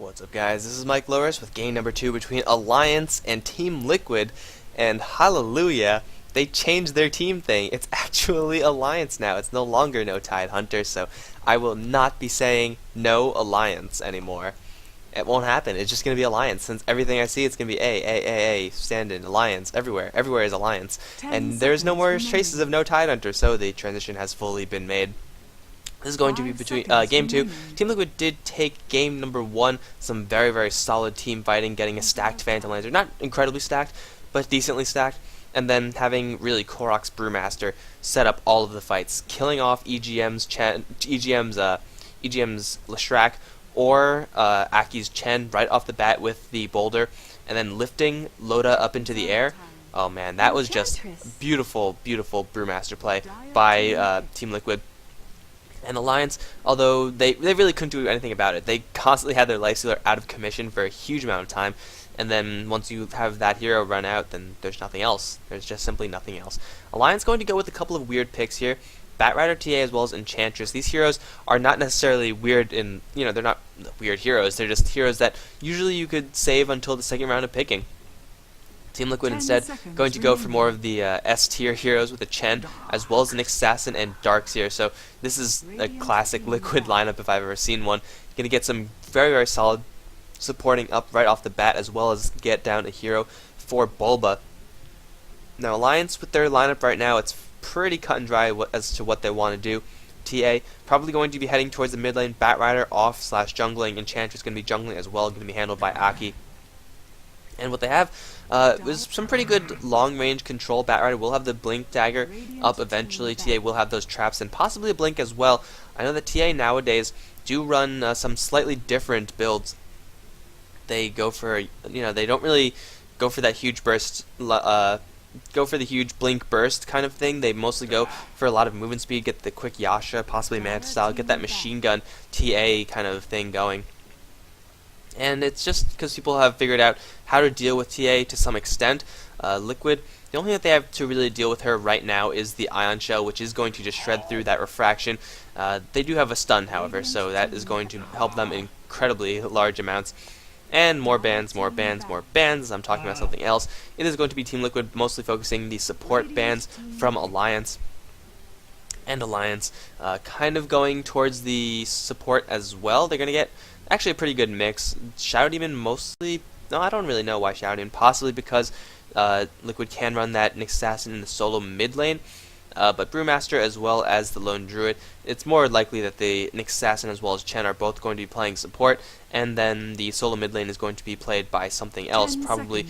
What's up, guys? This is Mike Loris with game number 2 between Alliance and Team Liquid, and hallelujah, they changed their team thing. It's actually Alliance now. It's no longer No Tide Hunter, so I will not be saying no Alliance anymore. It won't happen. It's just going to be Alliance. Since everything I see, it's going to be A, stand-in, Alliance, everywhere. Everywhere is Alliance. And there's no more traces of No Tide Hunter, so the transition has fully been made. This is going to be between game 2. Team Liquid did take game number 1, some very, very solid team fighting, getting a stacked Phantom Lancer. Not incredibly stacked, but decently stacked. And then having really Korok's Brewmaster set up all of the fights, killing off EGM's Leshrac or Aki's Chen right off the bat with the boulder, and then lifting Loda up into the air. Oh man, that was just beautiful, beautiful Brewmaster play by Team Liquid. And Alliance, although they really couldn't do anything about it. They constantly had their Life Stealer out of commission for a huge amount of time, and then once you have that hero run out, then there's nothing else. There's just simply nothing else. Alliance going to go with a couple of weird picks here. Batrider TA as well as Enchantress. These heroes are not necessarily weird in, they're not weird heroes. They're just heroes that usually you could save until the second round of picking. Team Liquid instead going to go for more of the S-tier heroes with a Chen, as well as an Assassin and Darkseer. So this is a classic Liquid lineup if I've ever seen one. Going to get some very, very solid supporting up right off the bat, as well as get down a hero for Bulba. Now Alliance with their lineup right now, it's pretty cut and dry as to what they want to do. TA probably going to be heading towards the mid lane. Batrider off / jungling. Enchantress going to be jungling as well, going to be handled by Aki. And what they have is some pretty good long-range control. Batrider will have the Blink Dagger up eventually. TA will have those traps and possibly a Blink as well. I know that TA nowadays do run some slightly different builds. They go for, they don't really go for that huge burst, go for the huge Blink burst kind of thing. They mostly go for a lot of movement speed, get the quick Yasha, possibly Manta style, get that machine gun TA kind of thing going. And it's just because people have figured out how to deal with TA to some extent. Liquid, the only thing that they have to really deal with her right now is the Ion Shell, which is going to just shred through that refraction. They do have a stun, however, so that is going to help them in incredibly large amounts. And more bans, more bans, more bans. I'm talking about something else. It is going to be Team Liquid mostly focusing the support bans from Alliance. And Alliance kind of going towards the support as well. They're going to get actually a pretty good mix. Shadow Demon mostly, no, I don't really know why Shadow Demon, possibly because Liquid can run that Nyx Assassin in the solo mid lane, but Brewmaster as well as the Lone Druid, it's more likely that the Nyx Assassin as well as Chen are both going to be playing support, and then the solo mid lane is going to be played by something else, probably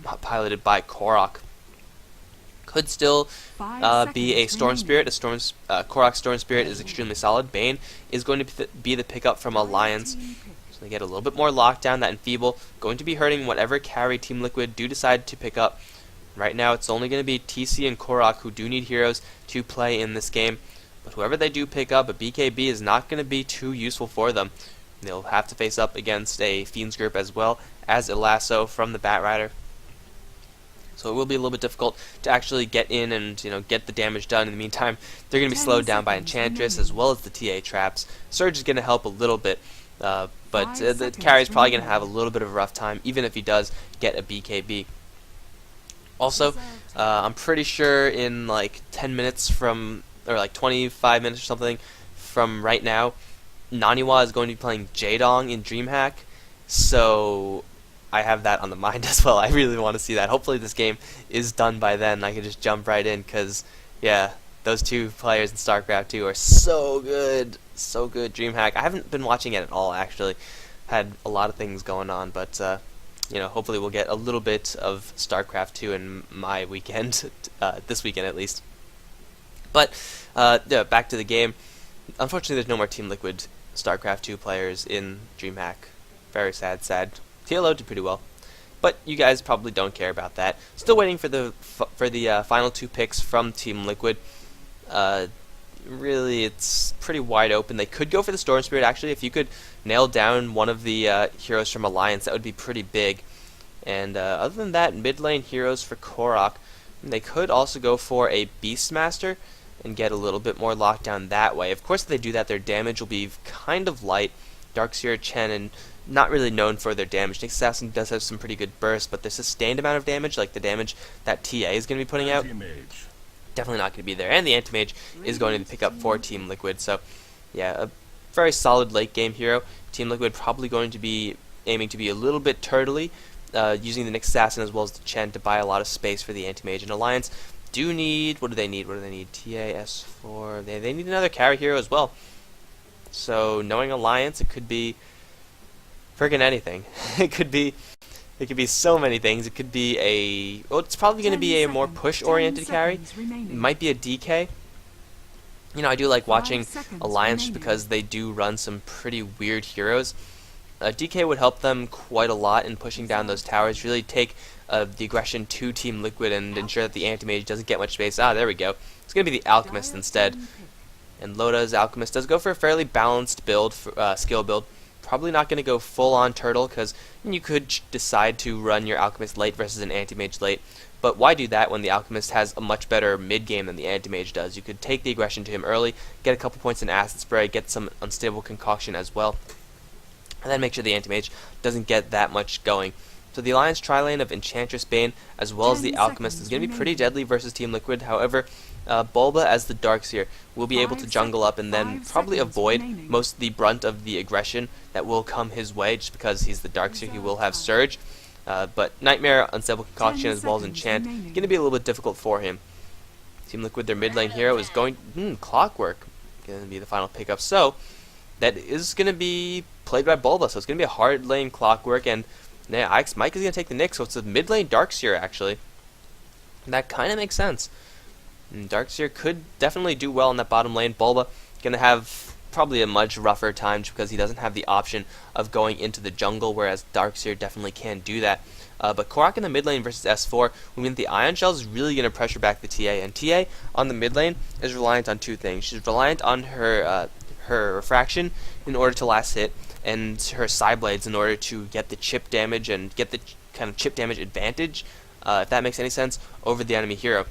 piloted by Korok. Could still be a Storm Spirit. Korok Storm Spirit is extremely solid. Bane is going to be the pickup from Alliance. So they get a little bit more lockdown. That Enfeeble going to be hurting whatever carry Team Liquid do decide to pick up. Right now it's only going to be TC and Korok who do need heroes to play in this game. But whoever they do pick up, a BKB is not going to be too useful for them. They'll have to face up against a Fiend's Grip as well as a Lasso from the Batrider. So it will be a little bit difficult to actually get in and get the damage done. In the meantime, they're going to be slowed down by Enchantress as well as the TA traps. Surge is going to help a little bit, but the carry is probably going to have a little bit of a rough time, even if he does get a BKB. Also, I'm pretty sure in like 10 minutes from, or like 25 minutes or something from right now, Naniwa is going to be playing Jaedong in DreamHack. So I have that on the mind as well. I really want to see that. Hopefully this game is done by then. I can just jump right in because, yeah, those two players in StarCraft 2 are so good. So good. DreamHack. I haven't been watching it at all, actually. Had a lot of things going on, but, hopefully we'll get a little bit of StarCraft 2 in my weekend, this weekend at least. But, yeah, back to the game. Unfortunately, there's no more Team Liquid StarCraft 2 players in DreamHack. Very sad. TLO did pretty well, but you guys probably don't care about that. Still waiting for the final 2 picks from Team Liquid. Really, it's pretty wide open. They could go for the Storm Spirit. Actually, if you could nail down one of the heroes from Alliance, that would be pretty big. And other than that, mid lane heroes for Korok. They could also go for a Beastmaster and get a little bit more lockdown that way. Of course, if they do that, their damage will be kind of light. Darkseer, Chen, and not really known for their damage. Nyx Assassin does have some pretty good bursts, but the sustained amount of damage, like the damage that TA is going to be putting out, definitely not going to be there. And the Anti-Mage is going to pick up for Team Liquid. So, yeah, a very solid late game hero. Team Liquid probably going to be aiming to be a little bit turtly, using the Nyx Assassin as well as the Chen to buy a lot of space for the Anti-Mage. And Alliance do need, what do they need? TA, S4, they need another carry hero as well. So, knowing Alliance, it could be friggin' anything. It could be so many things. It could be a, well, it's probably going to be a more push-oriented carry. It might be a DK. You know, I do like watching Alliance just because they do run some pretty weird heroes. DK would help them quite a lot in pushing down those towers, really take the aggression to Team Liquid and ensure that the Anti-Mage doesn't get much space. Ah, there we go. It's going to be the Alchemist instead. And Loda's Alchemist does go for a fairly balanced build, skill build. Probably not going to go full-on Turtle, because you could decide to run your Alchemist late versus an Anti-Mage late. But why do that when the Alchemist has a much better mid-game than the Anti-Mage does? You could take the aggression to him early, get a couple points in Acid Spray, get some Unstable Concoction as well, and then make sure the Anti-Mage doesn't get that much going. So the Alliance tri-lane of Enchantress Bane as well as the Alchemist is going to be pretty deadly versus Team Liquid. However, Bulba as the Darkseer will be able to jungle up and then probably avoid most of the brunt of the aggression that will come his way, just because he's the Darkseer. He will have Surge, but Nightmare, Unstable Concoction as well as Enchant going to be a little bit difficult for him. Team Liquid, their mid lane hero is going Clockwork, going to be the final pickup. So that is going to be played by Bulba, so it's going to be a hard lane Clockwork, and yeah, Mike is going to take the Nyx, so it's a mid lane Darkseer actually. And that kind of makes sense. And Darkseer could definitely do well in that bottom lane. Bulba going to have probably a much rougher time just because he doesn't have the option of going into the jungle, whereas Darkseer definitely can do that. But Korok in the mid lane versus S4 will mean the Ion Shell is really going to pressure back the TA, and TA on the mid lane is reliant on two things. She's reliant on her refraction in order to last hit, and her Psy Blades in order to get the chip damage and get the kind of chip damage advantage, if that makes any sense, over the enemy hero.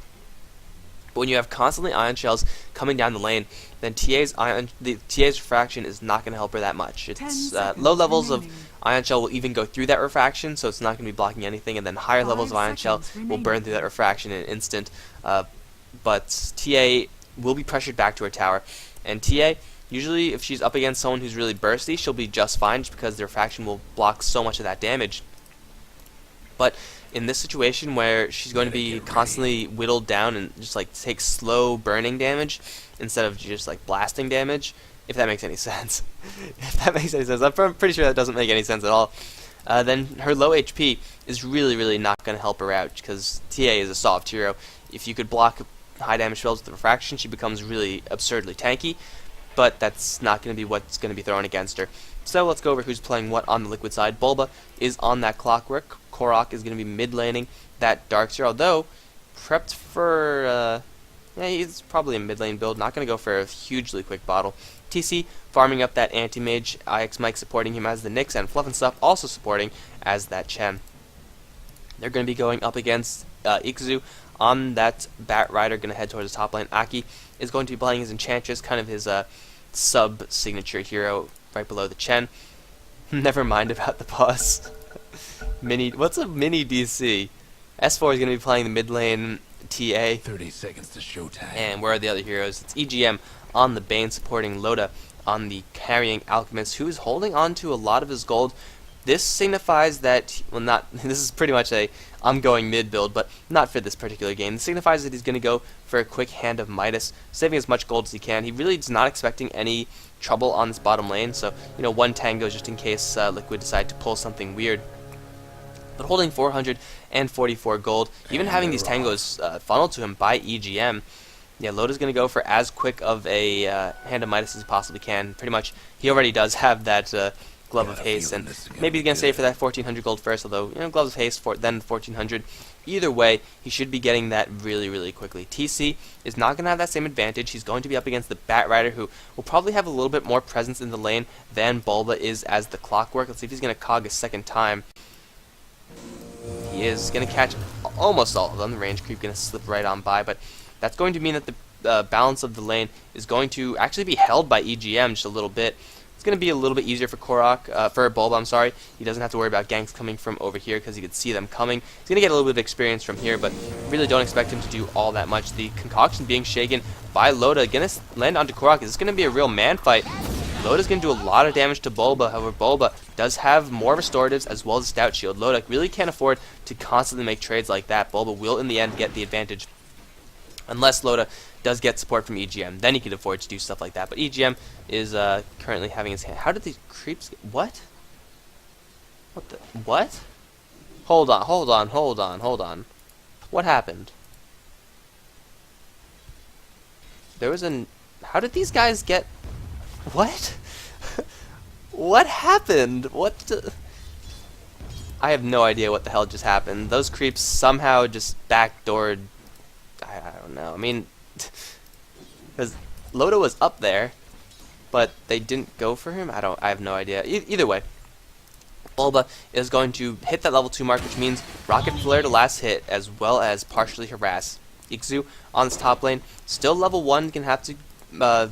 But when you have constantly Ion Shells coming down the lane, then TA's refraction is not going to help her that much. It's low levels of Ion Shell will even go through that refraction, so it's not going to be blocking anything, and then higher levels of Ion Shell will burn through that refraction in an instant. But TA will be pressured back to her tower, and TA, usually if she's up against someone who's really bursty, she'll be just fine just because the refraction will block so much of that damage. But in this situation where she's going to be constantly whittled down and just like take slow burning damage instead of just like blasting damage, if that makes any sense. If that makes any sense. I'm pretty sure that doesn't make any sense at all. Then her low HP is really not going to help her out because TA is a soft hero. If you could block high damage spells with the refraction, she becomes really absurdly tanky, but that's not going to be what's going to be thrown against her. So let's go over who's playing what on the Liquid side. Bulba is on that Clockwork. Korok is going to be mid-laning that Darkseer, although prepped for, yeah, he's probably a mid-lane build, not going to go for a hugely quick bottle. TC farming up that Anti-Mage, IX Mike supporting him as the Nyx, and Fluff and Stuff also supporting as that Chen. They're going to be going up against Ixu on that Bat Rider, going to head towards the top lane. Aki is going to be playing his Enchantress, kind of his sub-signature hero right below the Chen. Never mind about the boss. What's a mini DC? S4 is going to be playing the mid lane TA. 30 seconds to showtime. And where are the other heroes? It's EGM on the Bane supporting Loda on the carrying Alchemist, who is holding on to a lot of his gold. This signifies that, well, not, this is pretty much a I'm going mid build, but not for this particular game. This signifies that he's going to go for a quick hand of Midas, saving as much gold as he can. He really is not expecting any trouble on this bottom lane, so, you know, one tango just in case Liquid decide to pull something weird. But holding 444 gold, even having these tangos funneled to him by EGM, yeah, Loda's going to go for as quick of a hand of Midas as he possibly can. Pretty much, he already does have that Glove of Haste, and maybe he's going to save for that 1400 gold first, although, you know, Gloves of Haste, then 1400. Either way, he should be getting that really quickly. TC is not going to have that same advantage. He's going to be up against the Bat Rider, who will probably have a little bit more presence in the lane than Bulba is as the Clockwork. Let's see if he's going to cog a second time. He is going to catch almost all of them. The range creep going to slip right on by, but that's going to mean that the balance of the lane is going to actually be held by EGM just a little bit. It's going to be a little bit easier for for Bulba, I'm sorry. He doesn't have to worry about ganks coming from over here because he could see them coming. He's going to get a little bit of experience from here, but really don't expect him to do all that much. The concoction being shaken by Loda, going to land onto Korok. Is this going to be a real man fight? Loda's going to do a lot of damage to Bulba. However, Bulba does have more restoratives as well as a stout shield. Loda really can't afford to constantly make trades like that. Bulba will in the end get the advantage. Unless Loda does get support from EGM, then he can afford to do stuff like that. But EGM is currently having his hand. How did these creeps get... What? What the... What? Hold on. What happened? There was an... How did these guys get... What? What happened? What the... I have no idea what the hell just happened. Those creeps somehow just backdoored... I don't know. I mean... Because Loda was up there, but they didn't go for him? I have no idea. Either way, Bulba is going to hit that level 2 mark, which means Rocket Flare to last hit, as well as partially harass. Ikzu on this top lane, still level 1, can have to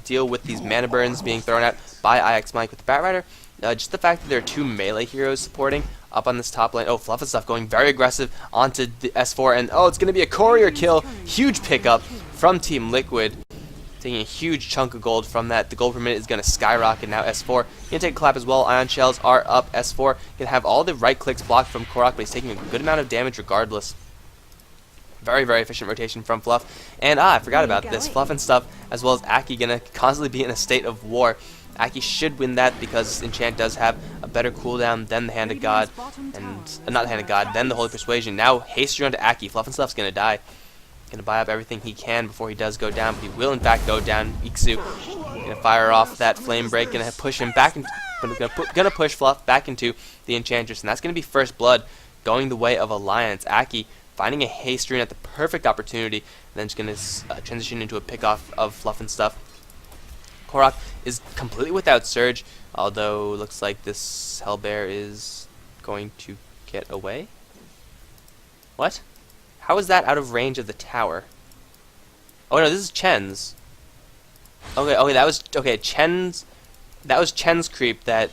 deal with these mana burns being thrown out by IX Mike with the Bat Rider. Just the fact that there are 2 melee heroes supporting up on this top lane. Oh, Fluff and Stuff going very aggressive onto the S4, and oh, it's going to be a courier kill. Huge pickup from Team Liquid, taking a huge chunk of gold from that. The gold per minute is going to skyrocket now. S4 going to take a clap as well. Ion Shells are up. S4 can have all the right clicks blocked from Korok, but he's taking a good amount of damage regardless. Very, very efficient rotation from Fluff. And I forgot about this. Fluff and Stuff as well as Aki going to constantly be in a state of war. Aki should win that because Enchant does have a better cooldown than the Hand of God, and not the Hand of God, then the Holy Persuasion. Now haste you onto Aki. Fluff and Stuff's going to die. Going to buy up everything he can before he does go down, but he will in fact go down. Ikzu going to fire off that Flame Break, going to push him back into, going to push Fluff back into the Enchantress, and that's going to be first blood going the way of Alliance. Aki finding a haste rune at the perfect opportunity, and then just going to transition into a pick-off of Fluff and Stuff. Korok is completely without Surge, although looks like this Hellbear is going to get away. What? How is that out of range of the tower? Oh no, this is Chen's. Okay, that was Chen's. That was Chen's creep that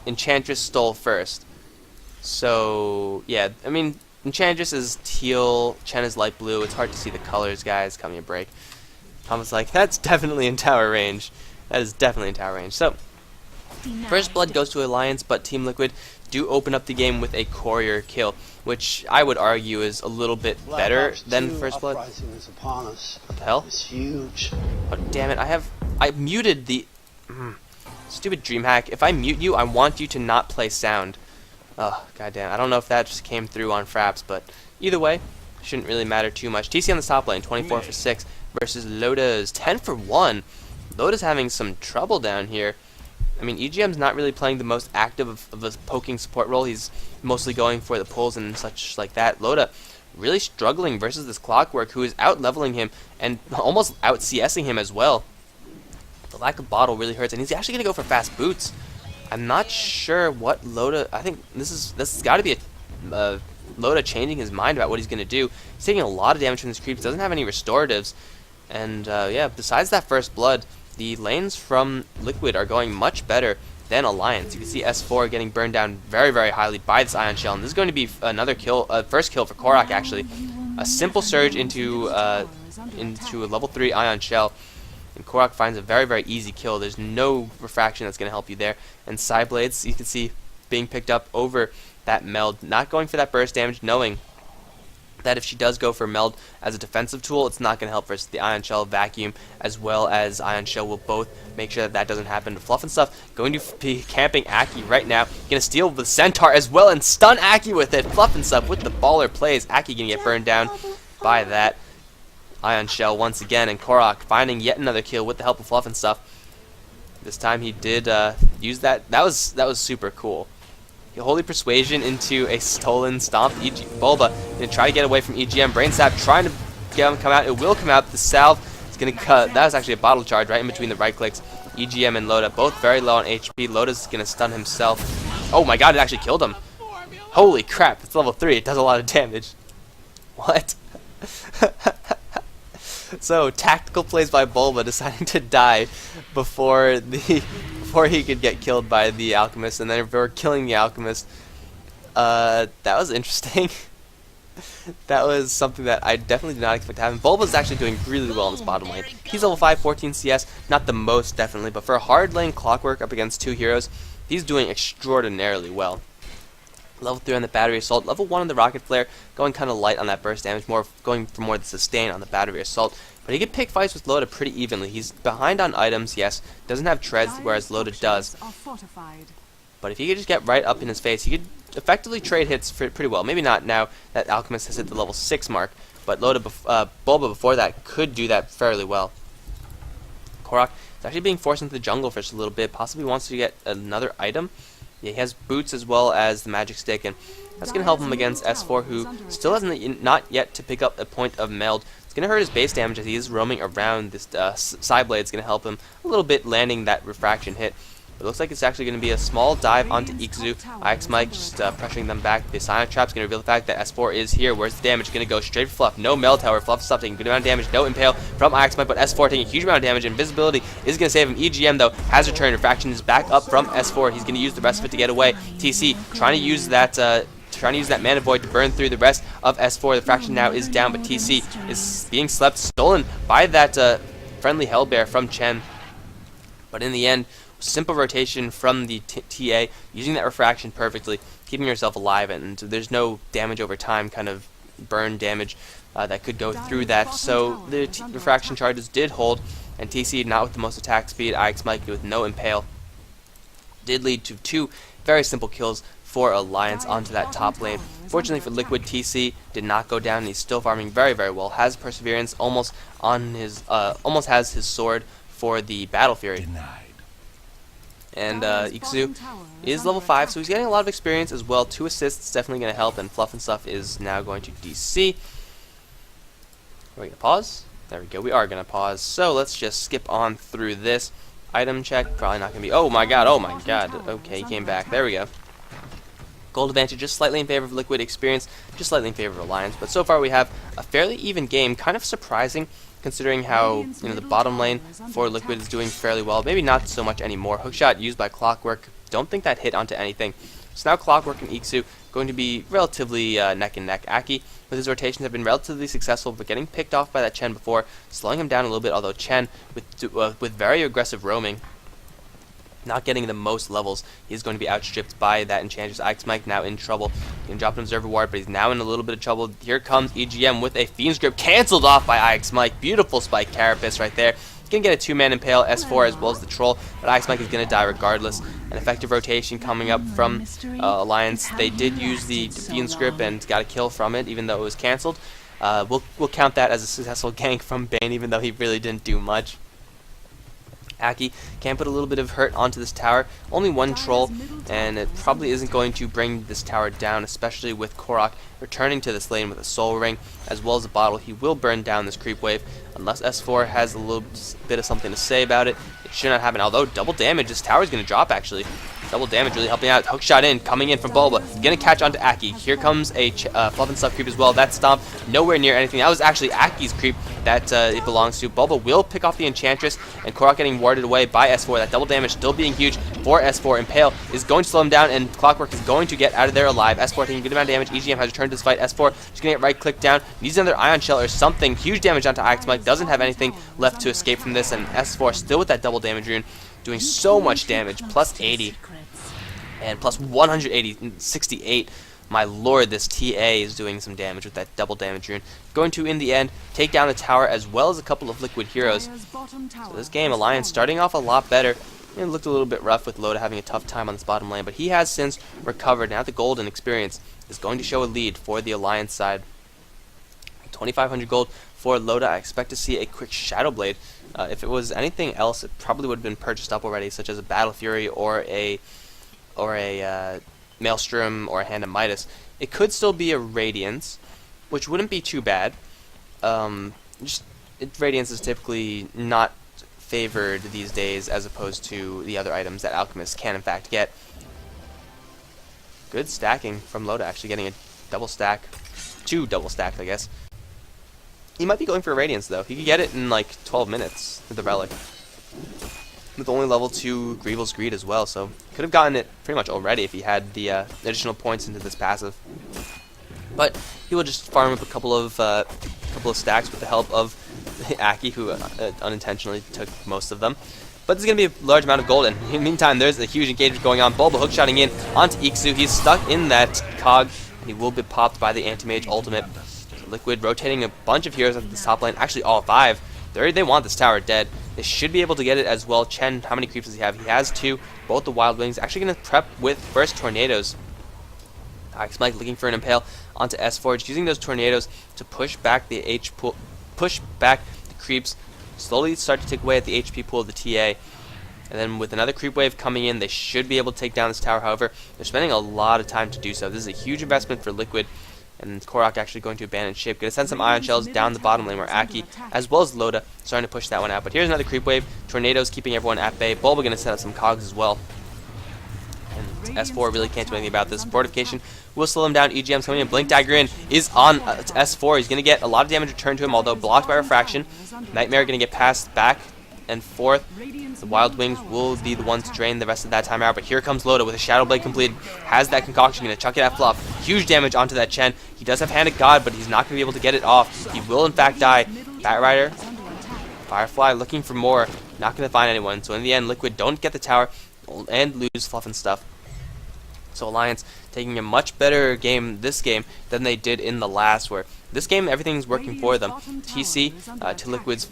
Enchantress stole first. So yeah, I mean Enchantress is teal, Chen is light blue. It's hard to see the colors, guys. Cut me a break. I was like, that's definitely in tower range. That is definitely in tower range. So, first blood goes to Alliance, but Team Liquid do open up the game with a courier kill, which I would argue is a little bit better than first blood. What the hell? It's huge. Oh, damn it. I muted the... stupid DreamHack. If I mute you, I want you to not play sound. Oh, goddamn. I don't know if that just came through on Fraps, but either way, shouldn't really matter too much. TC on the top lane, 24 for 6 versus Loda's 10 for 1. Loda's having some trouble down here. I mean, EGM's not really playing the most active of a poking support role. He's mostly going for the pulls and such like that. Loda really struggling versus this Clockwork, who is out-leveling him and almost out-CSing him as well. The lack of bottle really hurts, and he's actually going to go for fast boots. I'm not sure what Loda... I think this has got to be a Loda changing his mind about what he's going to do. He's taking a lot of damage from these creeps. Doesn't have any restoratives. And yeah, besides that first blood, the lanes from Liquid are going much better than Alliance. You can see S4 getting burned down very, very highly by this Ion Shell. And this is going to be another kill, first kill for Korok, actually. A simple surge into a level 3 Ion Shell. And Korok finds a very, very easy kill. There's no refraction that's going to help you there. And Psyblades, you can see being picked up over that meld. Not going for that burst damage, knowing that if she does go for meld as a defensive tool, it's not going to help versus the Ion Shell Vacuum, as well as Ion Shell will both make sure that that doesn't happen. Fluff and Stuff going to be camping Aki right now. Going to steal the Centaur as well and stun Aki with it. Fluff and Stuff with the baller plays. Aki going to get burned down by that Ion Shell once again, and Korok finding yet another kill with the help of Fluff and Stuff. This time he did use that. That was super cool. Holy Persuasion into a stolen stomp. Bulba gonna try to get away from EGM. Brain Sap trying to get him come out. It will come out. The salve is gonna cut. That was actually a bottle charge right in between the right clicks. EGM and Loda both very low on HP. Loda's gonna stun himself. Oh my god, it actually killed him. Holy crap, it's level 3. It does a lot of damage. What? So, tactical plays by Bulba deciding to die before before he could get killed by the alchemist, and then before killing the alchemist. That was interesting. That was something that I definitely did not expect to happen. Bulba's actually doing really well in this bottom lane. He's level 5, 14 CS, not the most definitely, but for a hard lane Clockwork up against 2 heroes, he's doing extraordinarily well. Level 3 on the battery assault, level 1 on the rocket flare, going kind of light on that burst damage, going for more the sustain on the battery assault. But he can pick fights with Loda pretty evenly. He's behind on items, yes, doesn't have treads, whereas Loda does. But if he could just get right up in his face, he could effectively trade hits pretty well. Maybe not now that Alchemist has hit the level 6 mark, but Bulba before that could do that fairly well. Korok is actually being forced into the jungle for just a little bit, possibly wants to get another item. Yeah, he has boots as well as the magic stick, and that's going to help him against S4, who still hasn't not yet to pick up a point of meld. It's going to hurt his base damage as he is roaming around. This side blade is going to help him a little bit landing that refraction hit. It looks like it's actually going to be a small dive onto Ixu. IX Mike just pressuring them back. The Silent Trap's going to reveal the fact that S4 is here. Where's the damage? Going to go straight for Fluff. No Meld Tower. Fluff stopped taking a good amount of damage. No Impale from IX Mike, but S4 taking a huge amount of damage. Invisibility is going to save him. EGM, though, has returned. Refraction is back up from S4. He's going to use the rest of it to get away. TC trying to use that Mana Void to burn through the rest of S4. The Fraction now is down, but TC is being stolen by that friendly Hellbear from Chen. But in the end, simple rotation from the TA, using that refraction perfectly, keeping yourself alive, and there's no damage over time, kind of burn damage that could go through that. So the refraction charges did hold, and TC not with the most attack speed, IX Mike with no Impale, did lead to 2 very simple kills for Alliance onto that top lane. Fortunately for Liquid, TC did not go down, and he's still farming very, very well. Has Perseverance, almost has his sword for the Battle Fury. Denied. And Ixu is level 5, so he's getting a lot of experience as well. 2 assists definitely going to help, and Fluff and Stuff is now going to DC. Are we going to pause? There we go, we are going to pause. So let's just skip on through this. Item check, probably not going to be... Oh my god. Okay, he came back. There we go. Gold advantage just slightly in favor of Liquid, experience just slightly in favor of Alliance. But so far we have a fairly even game, kind of surprising, considering how the bottom lane for Liquid is doing fairly well. Maybe not so much anymore. Hookshot used by Clockwork. Don't think that hit onto anything. So now Clockwork and Ixu going to be relatively neck and neck. Aki with his rotations have been relatively successful, but getting picked off by that Chen before, slowing him down a little bit. Although Chen with very aggressive roaming, not getting the most levels, he's going to be outstripped by that Enchantress. IX Mike now in trouble. He can drop an Observer Ward, but he's now in a little bit of trouble. Here comes EGM with a Fiend's Grip, cancelled off by IX Mike. Beautiful Spike Carapace right there. He's going to get a 2-man Impale, S4 as well as the Troll, but IX Mike is going to die regardless. An effective rotation coming up from Alliance. They did use the Fiend's Grip and got a kill from it, even though it was cancelled. We'll count that as a successful gank from Bane, even though he really didn't do much. Aki can put a little bit of hurt onto this tower. Only 1 troll, and it probably isn't going to bring this tower down, especially with Korok returning to this lane with a soul ring as well as a bottle. He will burn down this creep wave unless S4 has a little bit of something to say about it. It should not happen. Although double damage, this tower is going to drop actually. Double damage really helping out. Hookshot in, coming in from Bulba. Gonna catch onto Aki. Here comes a Fluff and Stuff creep as well. That Stomp nowhere near anything. That was actually Aki's creep that it belongs to. Bulba will pick off the Enchantress, and Korok getting warded away by S4. That double damage still being huge for S4. Impale is going to slow him down, and Clockwork is going to get out of there alive. S4 taking a good amount of damage. EGM has returned to this fight. S4 just gonna get right click down. Needs another Ion Shell or something. Huge damage onto IX Mike. Doesn't have anything left to escape from this, and S4 still with that double damage rune, doing so much damage. Plus 80. And plus 180, 68. My lord, this TA is doing some damage with that double damage rune. Going to, in the end, take down the tower as well as a couple of Liquid heroes. So this game, Alliance starting off a lot better. It looked a little bit rough with Loda having a tough time on this bottom lane, but he has since recovered. Now the golden experience is going to show a lead for the Alliance side. 2,500 gold for Loda. I expect to see a quick Shadow Blade. If it was anything else, it probably would have been purchased up already, such as a Battle Fury or a Maelstrom or a Hand of Midas. It could still be a Radiance, which wouldn't be too bad. Radiance is typically not favored these days as opposed to the other items that Alchemists can in fact get. Good stacking from Loda, actually getting a double stack. 2 double stacks, I guess. He might be going for a Radiance though. He could get it in like 12 minutes with the Relic. with only level 2 Greevil's Greed as well, so could have gotten it pretty much already if he had the additional points into this passive. But he will just farm up a couple of stacks with the help of Aki, who unintentionally took most of them. But there's going to be a large amount of gold, and in the meantime, there's a huge engagement going on. Bulba hookshotting in onto Iksu. He's stuck in that cog, and he will be popped by the Anti-Mage ultimate. Liquid rotating a bunch of heroes at the top lane, actually all 5. They want this tower dead. They should be able to get it as well. Chen, how many creeps does he have? He has 2, both the Wild Wings. Actually going to prep with first Tornadoes. Mike looking for an impale onto S4, just using those Tornadoes to push back the push back the creeps, slowly start to take away at the HP pool of the TA. And then with another creep wave coming in, they should be able to take down this tower. However, they're spending a lot of time to do so. This is a huge investment for Liquid. And Korok actually going to abandon ship. Going to send some ion shells down the bottom lane where Aki, as well as Loda, starting to push that one out. But here's another creep wave. Tornadoes keeping everyone at bay. Bulba going to set up some cogs as well. And S4 really can't do anything about this. Fortification will slow him down. EGM's coming in. Blink Dagger in is on S4. He's going to get a lot of damage returned to him, although blocked by Refraction. Nightmare going to get passed back and forth. The Wild Wings will be the ones to drain the rest of that time out, but here comes Loda with a Shadow Blade completed. Has that concoction, going to chuck it at Fluff. Huge damage onto that Chen. He does have Hand of God, but he's not going to be able to get it off. He will in fact die. Batrider, Firefly looking for more. Not going to find anyone. So in the end, Liquid don't get the tower and lose Fluff and stuff. So Alliance taking a much better game this game than they did in the last, where this game everything's working for them. TC to Liquid's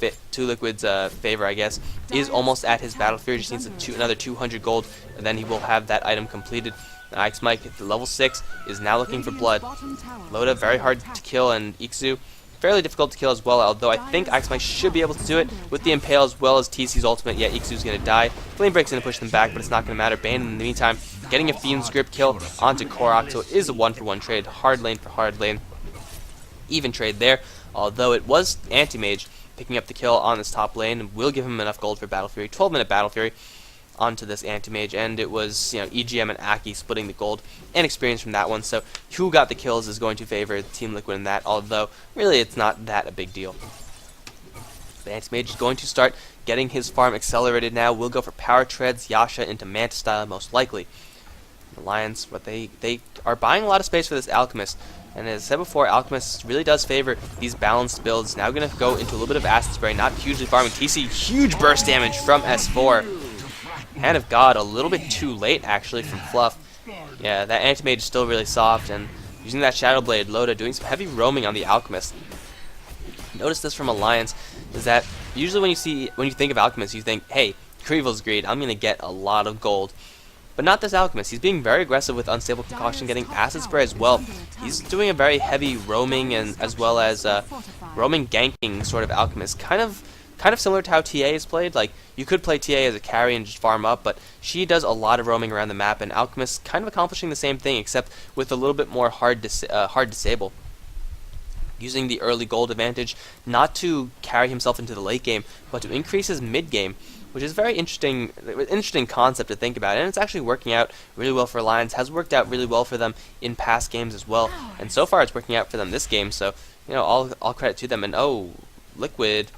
favor, I guess, is almost at his Battle Fury. Just needs another 200 gold, and then he will have that item completed. Ike's Mike at the level 6 is now looking for blood. Loda very hard to kill, and Iksu fairly difficult to kill as well, although I think Ike's Mike should be able to do it with the Impale as well as TC's ultimate. Yeah, Iksu's going to die. Flame Break's going to push them back, but it's not going to matter. Bane in the meantime getting a Fiend's Grip kill onto Korok, so it is a 1-for-1 trade. Hard lane for hard lane. Even trade there, although it was Anti-Mage picking up the kill on this top lane, and will give him enough gold for Battle Fury. 12-minute Battle Fury onto this Anti-Mage, and it was, you know, EGM and Aki splitting the gold and experience from that one, so who got the kills is going to favor Team Liquid in that, although really it's not that a big deal. The Anti-Mage is going to start getting his farm accelerated now. We'll go for Power Treads, Yasha into Manta style most likely. Alliance, but they are buying a lot of space for this Alchemist. And as I said before, Alchemist really does favor these balanced builds. Now going to go into a little bit of Acid Spray, not hugely farming. TC, huge burst damage from S4. Hand of God, a little bit too late actually from Fluff. Yeah, that Anti-Mage is still really soft, and using that Shadow Blade, Loda doing some heavy roaming on the Alchemist. Notice this from Alliance, is that usually when you think of Alchemist, you think, hey, Greevil's Greed, I'm going to get a lot of gold. But not this Alchemist. He's being very aggressive with Unstable Concoction, getting Acid Spray as well. He's doing a very heavy roaming and as well as roaming ganking sort of Alchemist. Kind of similar to how TA is played. Like, you could play TA as a carry and just farm up, but she does a lot of roaming around the map, and Alchemist kind of accomplishing the same thing, except with a little bit more hard disable. Using the early gold advantage, not to carry himself into the late game, but to increase his mid game, which is a very interesting concept to think about, and it's actually working out really well for Alliance. Has worked out really well for them in past games as well, and so far it's working out for them this game. So, you know, all credit to them. And oh, Liquid,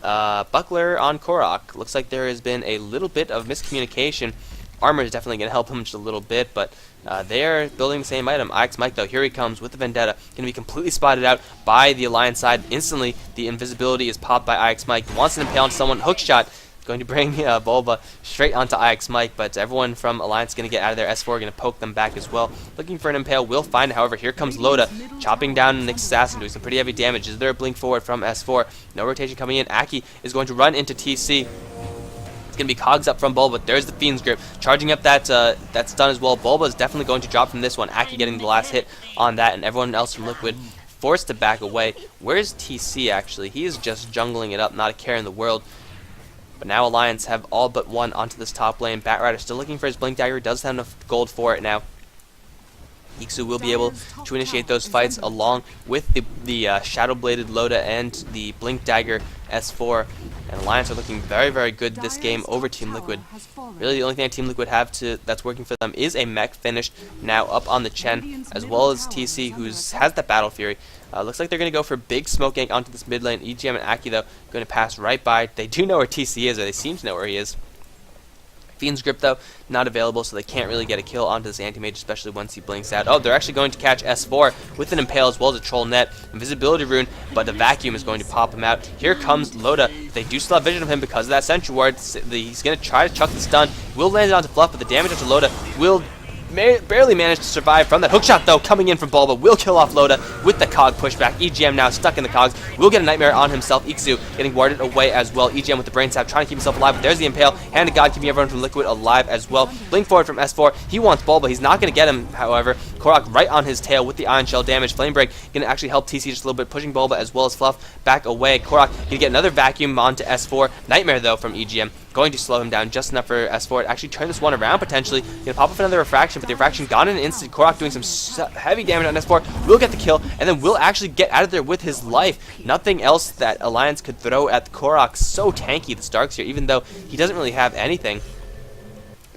Buckler on Korok. Looks like there has been a little bit of miscommunication. Armor is definitely going to help him just a little bit, but they are building the same item. Ike's Mike, though, here he comes with the Vendetta. Going to be completely spotted out by the Alliance side. Instantly, the invisibility is popped by Ike's Mike. Wants an impale on someone. Hookshot. Going to bring Bulba straight onto Ike's Mike, but everyone from Alliance is going to get out of there. S4 going to poke them back as well. Looking for an impale. Will find it, however. Here comes Loda, chopping down Nick's assassin, doing some pretty heavy damage. Is there a blink forward from S4? No rotation coming in. Aki is going to run into TC. It's going to be cogs up from Bulba. There's the Fiend's Grip. Charging up that stun as well. Bulba is definitely going to drop from this one. Aki getting the last hit on that, and everyone else from Liquid forced to back away. Where's TC, actually? He is just jungling it up, not a care in the world. But now Alliance have all but one onto this top lane. Batrider still looking for his Blink Dagger. Does have enough gold for it now. Iksu will be able to initiate those fights along with the Shadow Bladed Loda and the Blink Dagger S4. And Alliance are looking very, very good this game over Team Liquid. Really, the only thing Team Liquid have that's working for them is a mech finish now up on the Chen, as well as TC, who has that Battle Fury. Looks like they're going to go for big smoke gank onto this mid lane. EGM and Aki, though, going to pass right by. They do know where TC is, or they seem to know where he is. Fiend's Grip, though, not available, so they can't really get a kill onto this Anti-Mage, especially once he blinks out. Oh, they're actually going to catch S4 with an Impale as well as a Troll Net. Invisibility Rune, but the Vacuum is going to pop him out. Here comes Loda. They do still have vision of him because of that Sentry Ward. He's going to try to chuck the stun. Will land it onto Fluff, but the damage onto Loda will barely managed to survive from that hookshot, though, coming in from Bulba. Will kill off Loda with the Cog pushback. EGM now stuck in the Cogs. Will get a Nightmare on himself. Ikzu getting warded away as well. EGM with the Brain Stab trying to keep himself alive, but there's the Impale. Hand of God keeping everyone from Liquid alive as well. Blink forward from S4. He wants Bulba. He's not going to get him, however. Korok right on his tail with the Ion Shell damage. Flame Break going to actually help TC just a little bit, pushing Bulba as well as Fluff back away. Korok going to get another Vacuum onto S4. Nightmare, though, from EGM. Going to slow him down just enough for S4 to actually turn this one around potentially. Going to pop up another Refraction, but the Refraction gone in an instant. Korok doing some heavy damage on S4. Will get the kill, and then will actually get out of there with his life. Nothing else that Alliance could throw at Korok. So tanky, the Starks here, even though he doesn't really have anything.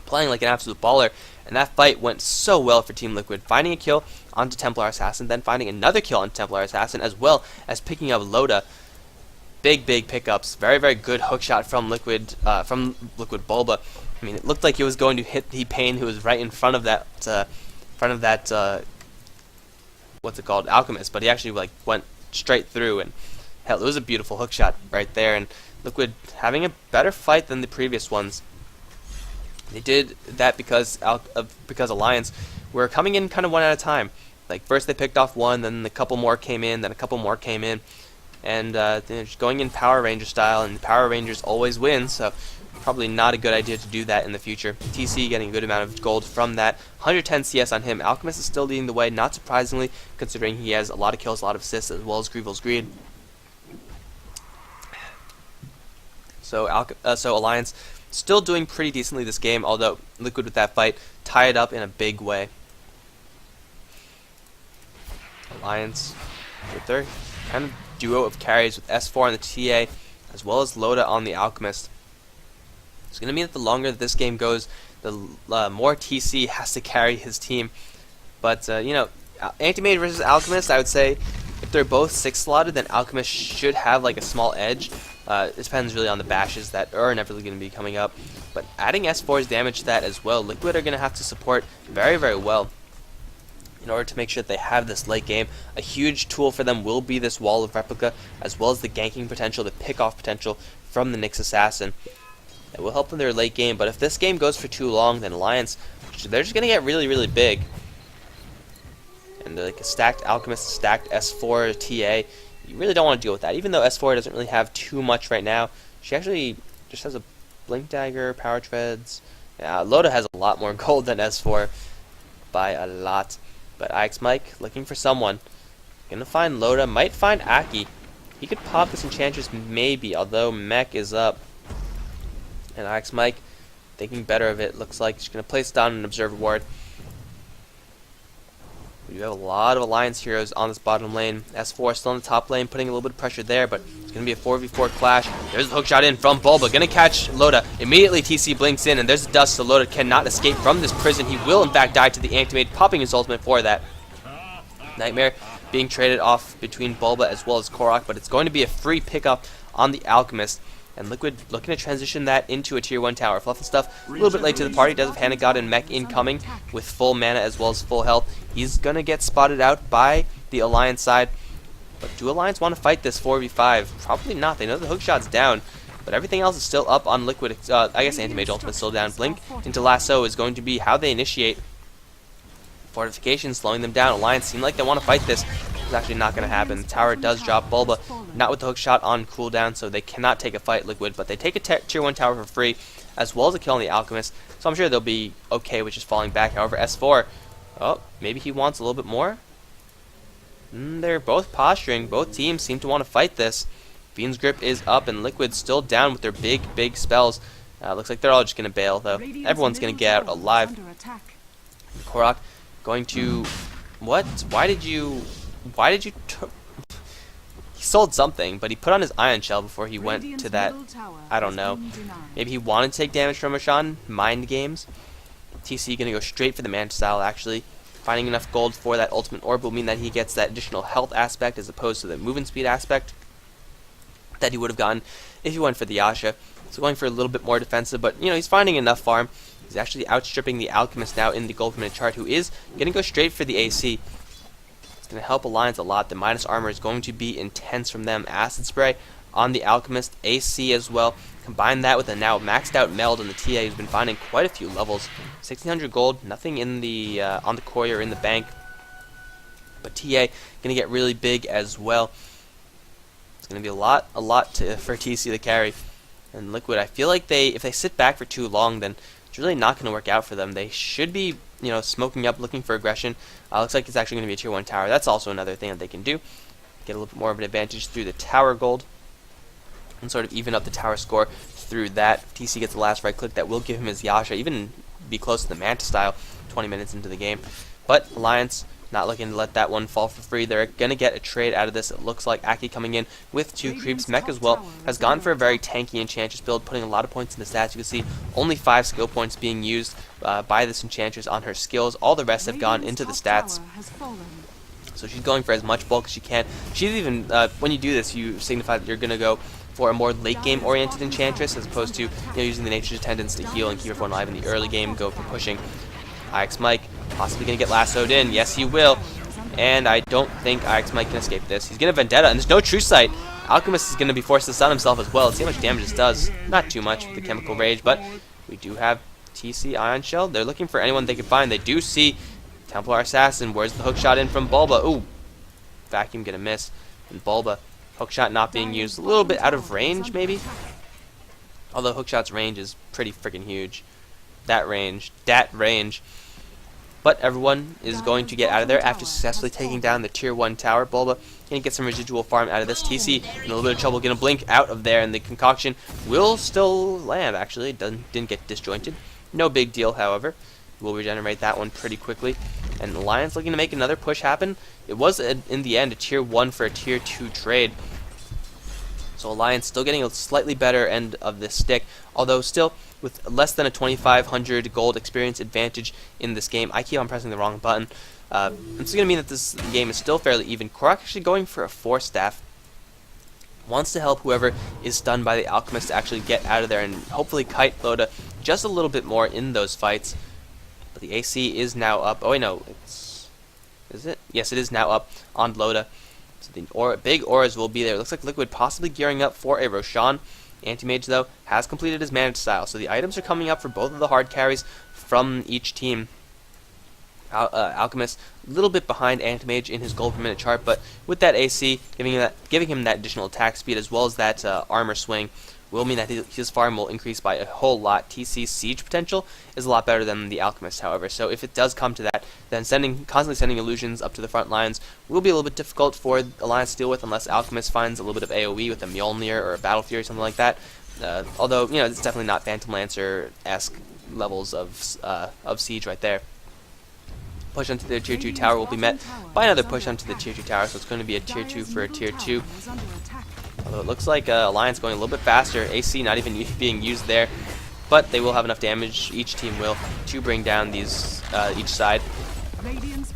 Playing like an absolute baller. And that fight went so well for Team Liquid. Finding a kill onto Templar Assassin, then finding another kill on Templar Assassin, as well as picking up Loda. Big pickups. Very good hook shot from Liquid Bulba. I mean, it looked like he was going to hit T-Pain, who was right in front of that what's it called, Alchemist, but he actually like went straight through, and hell, it was a beautiful hook shot right there. And Liquid having a better fight than the previous ones. They did that because Alliance were coming in kind of one at a time. Like first they picked off one, then a couple more came in, then a couple more came in. And just going in Power Ranger style, and Power Rangers always win, so probably not a good idea to do that in the future. TC getting a good amount of gold from that. 110 CS on him. Alchemist is still leading the way, not surprisingly, considering he has a lot of kills, a lot of assists, as well as Grievel's Greed. So Alliance still doing pretty decently this game, although Liquid with that fight tie it up in a big way. Alliance with their kind of duo of carries with S4 on the TA, as well as Loda on the Alchemist. It's going to mean that the longer that this game goes, the more TC has to carry his team. But, you know, Anti-Mage versus Alchemist, I would say, if they're both 6-slotted, then Alchemist should have, like, a small edge. It depends really on the bashes that are inevitably going to be coming up. But adding S4's damage to that as well, Liquid are going to have to support very well in order to make sure that they have this late game. A huge tool for them will be this Wall of Replica, as well as the ganking potential, the pick-off potential from the Nyx Assassin. It will help in their late game, but if this game goes for too long, then Alliance, they're just going to get really big. And like a stacked Alchemist, stacked S4 TA, you really don't want to deal with that. Even though S4 doesn't really have too much right now, she actually just has a Blink Dagger, Power Treads. Yeah, Loda has a lot more gold than S4 by a lot. But IX Mike looking for someone. Gonna find Loda, might find Aki. He could pop this Enchantress maybe, although Mech is up. And IX Mike thinking better of it. Looks like he's gonna place down an Observer Ward. We have a lot of Alliance heroes on this bottom lane. S4 still in the top lane, putting a little bit of pressure there, but it's going to be a 4v4 clash. There's a hook shot in from Bulba, going to catch Loda. Immediately TC blinks in, and there's the dust, so Loda cannot escape from this prison. He will, in fact, die to the Anti-Mage, popping his ultimate for that. Nightmare being traded off between Bulba as well as Korok, but it's going to be a free pickup on the Alchemist. And Liquid looking to transition that into a tier 1 tower. Fluff and Stuff a little bit late to the party. Does have Hand of God and Mech incoming with full mana as well as full health. He's going to get spotted out by the Alliance side. But do Alliance want to fight this 4v5? Probably not. They know the hookshot's down. But everything else is still up on Liquid. I guess Anti-Mage Ultimate's still down. Blink into Lasso is going to be how they initiate. Fortification slowing them down. Alliance seem like they want to fight this. It's actually not going to happen. The tower does drop. Bulba not with the hook shot on cooldown, so they cannot take a fight Liquid, but they take a tier 1 tower for free, as well as a kill on the Alchemist, so I'm sure they'll be okay with just falling back. However, S4, oh, maybe he wants a little bit more? They're both posturing. Both teams seem to want to fight this. Fiend's Grip is up, and Liquid still down with their big spells. Looks like they're all just going to bail, though. Everyone's going to get out alive. Korok going to... What? Why did you... He sold something, but he put on his Ion Shell before he went to that. I don't know. Maybe he wanted to take damage from Roshan. Mind games. TC gonna go straight for the Manta style, actually. Finding enough gold for that ultimate orb will mean that he gets that additional health aspect as opposed to the movement speed aspect. that he would have gotten if he went for the Yasha. So going for a little bit more defensive, but he's finding enough farm. He's actually outstripping the Alchemist now in the gold per minute chart, who is going to go straight for the AC. It's going to help Alliance a lot. The minus armor is going to be intense from them. Acid Spray on the Alchemist, AC as well. Combine that with a now maxed out meld on the TA, who's been finding quite a few levels. 1600 gold, nothing in the on the courier in the bank. But TA going to get really big as well. It's going to be a lot for TC to carry. And Liquid, I feel like if they sit back for too long, then it's really not going to work out for them. They should be, smoking up, looking for aggression. Looks like it's actually going to be a tier 1 tower. That's also another thing that they can do. Get a little bit more of an advantage through the tower gold. And sort of even up the tower score through that. If TC gets the last right click, that will give him his Yasha, even be close to the Manta style 20 minutes into the game. But Alliance not looking to let that one fall for free. They're going to get a trade out of this. It looks like Aki coming in with 2 creeps. Mech as well has gone for a very tanky Enchantress build, putting a lot of points in the stats. You can see only 5 skill points being used by this Enchantress on her skills. All the rest have gone into the stats. So she's going for as much bulk as she can. She's even, when you do this, you signify that you're going to go for a more late game oriented Enchantress as opposed to using the Nature's Attendants to heal and keep everyone alive in the early game. Go for pushing. IX Mike possibly going to get lassoed in. Yes, he will. And I don't think IX Mike can escape this. He's going to Vendetta, and there's no True Sight. Alchemist is going to be forced to stun himself as well. Let's see how much damage this does. Not too much with the Chemical Rage, but we do have TC Ion Shell. They're looking for anyone they can find. They do see Templar Assassin. Where's the hook shot in from Bulba? Ooh, Vacuum going to miss. And Bulba, hook shot not being used. A little bit out of range, maybe? Although hook shot's range is pretty freaking huge. That range. But everyone is going to get out of there after successfully taking down the tier 1 tower. Bulba can get some residual farm out of this. TC in a little bit of trouble, going to blink out of there, and the concoction will still land, actually. It didn't get disjointed. No big deal, however. We'll regenerate that one pretty quickly. And Alliance looking to make another push happen. It was, in the end, a tier 1 for a tier 2 trade. So Alliance still getting a slightly better end of this stick, although still with less than a 2,500 gold experience advantage in this game. I keep on pressing the wrong button. This is going to mean that this game is still fairly even. Korok actually going for a 4-staff. Wants to help whoever is stunned by the Alchemist to actually get out of there and hopefully kite Loda just a little bit more in those fights. But the AC is now up. Oh, wait, no. Is it? Yes, it is now up on Loda. So the big auras will be there. It looks like Liquid possibly gearing up for a Roshan. Anti-Mage, though, has completed his Manta style. So the items are coming up for both of the hard carries from each team. Alchemist a little bit behind Anti-Mage in his gold per minute chart, but with that AC giving him that additional attack speed as well as that armor swing will mean that his farm will increase by a whole lot. TC's siege potential is a lot better than the Alchemist, however, so if it does come to that, then constantly sending illusions up to the front lines will be a little bit difficult for Alliance to deal with unless Alchemist finds a little bit of AoE with a Mjolnir or a Battle Fury or something like that. Although, it's definitely not Phantom Lancer-esque levels of siege right there. Push onto the tier 2 tower will be met by another push onto the tier 2 tower, so it's going to be a tier 2 for a tier 2. Although it looks like Alliance going a little bit faster. AC not even being used there, but they will have enough damage, each team will, to bring down these each side.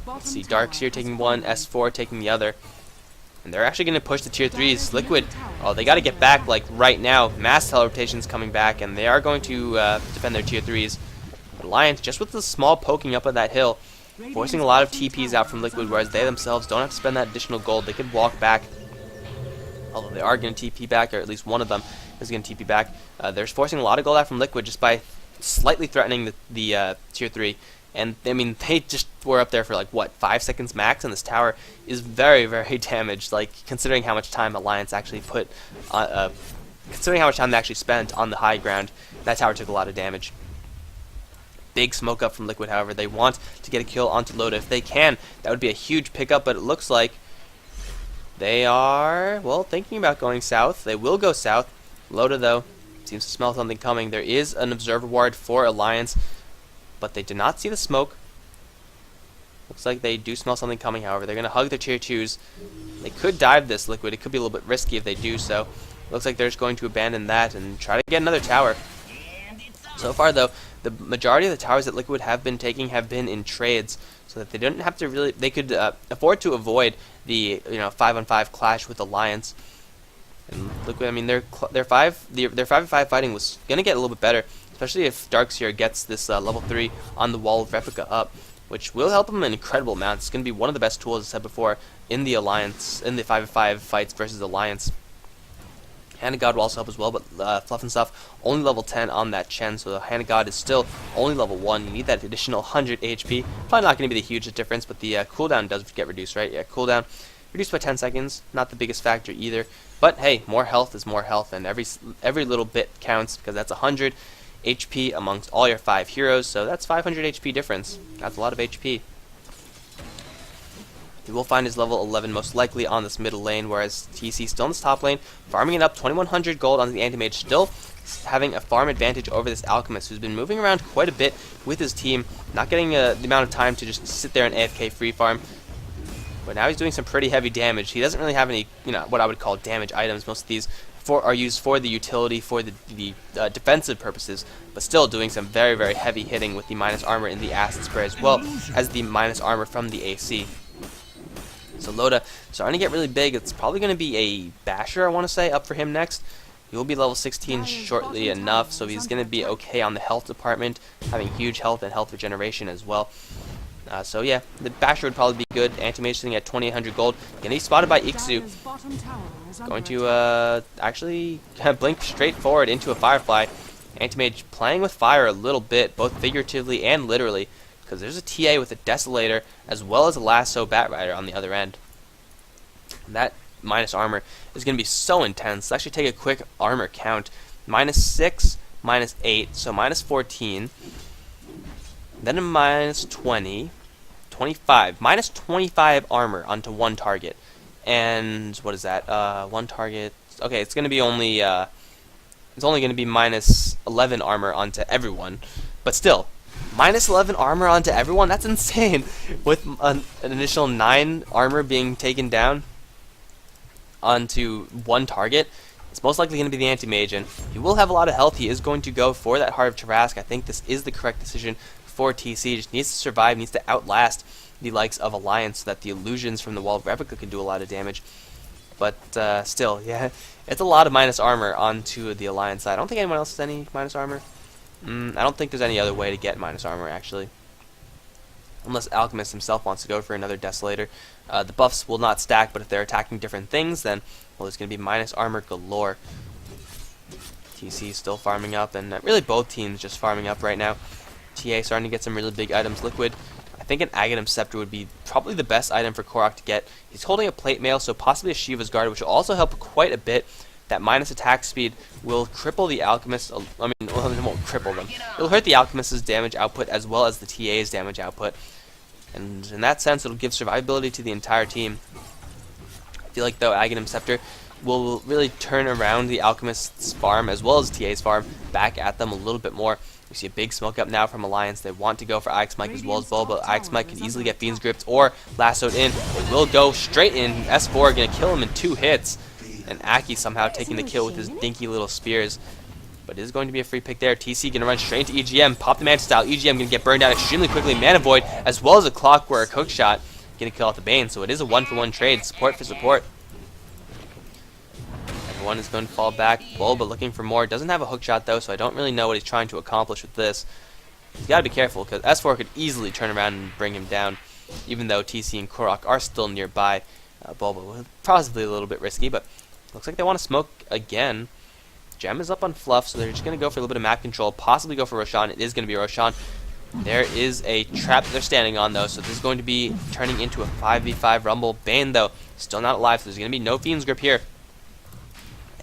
Let's see, Darks here taking one, S4 taking the other. And they're actually going to push the tier 3s. Liquid, oh, they got to get back like right now. Mass teleportation's coming back, and they are going to defend their tier 3s. Alliance, just with the small poking up of that hill, forcing a lot of TPs out from Liquid, whereas they themselves don't have to spend that additional gold. They could walk back. Although they are going to TP back, or at least one of them is going to TP back. They're forcing a lot of gold out from Liquid just by slightly threatening the tier 3. And, I mean, they just were up there for, like, what, 5 seconds max? And this tower is very, very damaged, like, considering how much time Alliance actually considering how much time they actually spent on the high ground. That tower took a lot of damage. Big smoke up from Liquid, however. They want to get a kill onto Loda. If they can, that would be a huge pickup, but it looks like they are, well, thinking about going south. They will go south. Loda, though, seems to smell something coming. There is an Observer Ward for Alliance, but they did not see the smoke. Looks like they do smell something coming, however. They're going to hug the tier 2s. They could dive this Liquid. It could be a little bit risky if they do so. Looks like they're just going to abandon that and try to get another tower. So far, though, the majority of the towers that Liquid have been taking have been in trades, so that they don't have to really, they could afford to avoid the 5-on-5 clash with Alliance. And look, I mean, their 5v5 fighting was gonna get a little bit better, especially if Darkseer gets this level 3 on the wall of replica up, which will help him an incredible amount. It's gonna be one of the best tools, as I said before, in the Alliance, in the 5v5 fights versus Alliance. Hand of God will also help as well, but Fluff and Stuff only level 10 on that Chen, so the Hand of God is still only level 1. You need that additional 100 HP. Probably not going to be the huge difference, but the cooldown does get reduced, right? Yeah, cooldown reduced by 10 seconds. Not the biggest factor either. But hey, more health is more health, and every little bit counts, because that's 100 HP amongst all your 5 heroes, so that's 500 HP difference. That's a lot of HP. He will find his level 11 most likely on this middle lane, whereas TC still in this top lane, farming it up, 2100 gold on the anti-mage, still having a farm advantage over this alchemist, who's been moving around quite a bit with his team, not getting the amount of time to just sit there and AFK free farm. But now he's doing some pretty heavy damage. He doesn't really have any, what I would call damage items. Most of these are used for the utility, for the defensive purposes, but still doing some very, very heavy hitting with the minus armor in the acid spray, as well as the minus armor from the AC. So Loda starting to get really big. It's probably going to be a Basher, I want to say, up for him next. He will be level 16 shortly enough, so he's going to be okay on the health department, having huge health and health regeneration as well. So yeah, the Basher would probably be good. Anti-Mage sitting at 2800 gold. Going to be spotted by Ixu. Going to actually blink straight forward into a Firefly. Anti-Mage playing with fire a little bit, both figuratively and literally, because there's a TA with a Desolator as well as a Lasso Batrider on the other end. And that minus armor is going to be so intense. Let's actually take a quick armor count. -6, -8, so -14. Then a -20, 25, -25 armor onto one target. And what is that? One target. Okay, it's going to be only it's only going to be -11 armor onto everyone, but still. -11 armor onto everyone? That's insane! With an initial 9 armor being taken down onto one target, it's most likely going to be the anti-mage, and he will have a lot of health. He is going to go for that Heart of Tarrasque. I think this is the correct decision for TC. Just needs to survive, needs to outlast the likes of Alliance, so that the illusions from the Wall of Replica can do a lot of damage. But still, yeah, it's a lot of minus armor onto the Alliance side. I don't think anyone else has any minus armor. I don't think there's any other way to get minus armor, actually. Unless Alchemist himself wants to go for another Desolator. The buffs will not stack, but if they're attacking different things, then, well, there's going to be minus armor galore. TC still farming up, and really both teams just farming up right now. TA starting to get some really big items. Liquid, I think an Aghanim Scepter would be probably the best item for Korok to get. He's holding a Plate Mail, so possibly a Shiva's Guard, which will also help quite a bit. That minus attack speed will cripple the Alchemist. I mean, well, it won't cripple them. It'll hurt the Alchemist's damage output as well as the TA's damage output. And in that sense, it'll give survivability to the entire team. I feel like, though, Aghanim Scepter will really turn around the Alchemist's farm as well as TA's farm back at them a little bit more. We see a big smoke up now from Alliance. They want to go for Ix Mike as well as Bull, but Ix Mike can easily get Fiend's Gripped or lassoed in. It will go straight in. S4 going to kill him in 2 hits. And Aki somehow taking the kill with his dinky little spears. But it is going to be a free pick there. TC going to run straight into EGM. Pop the Manta Style. EGM going to get burned out extremely quickly. Mana Void as well as a Clockwork hook shot. Going to kill out the Bane. So it is a 1-for-1 trade. Support for support. Everyone is going to fall back. Bull, but looking for more. Doesn't have a hook shot though, so I don't really know what he's trying to accomplish with this. He's got to be careful, because S4 could easily turn around and bring him down, even though TC and Korok are still nearby. Bulba, possibly a little bit risky, but looks like they want to smoke again. Gem is up on Fluff, so they're just going to go for a little bit of map control, possibly go for Roshan. It is going to be Roshan. There is a trap they're standing on, though, so this is going to be turning into a 5v5 Rumble. Bane, though, still not alive, so there's going to be no Fiend's Grip here.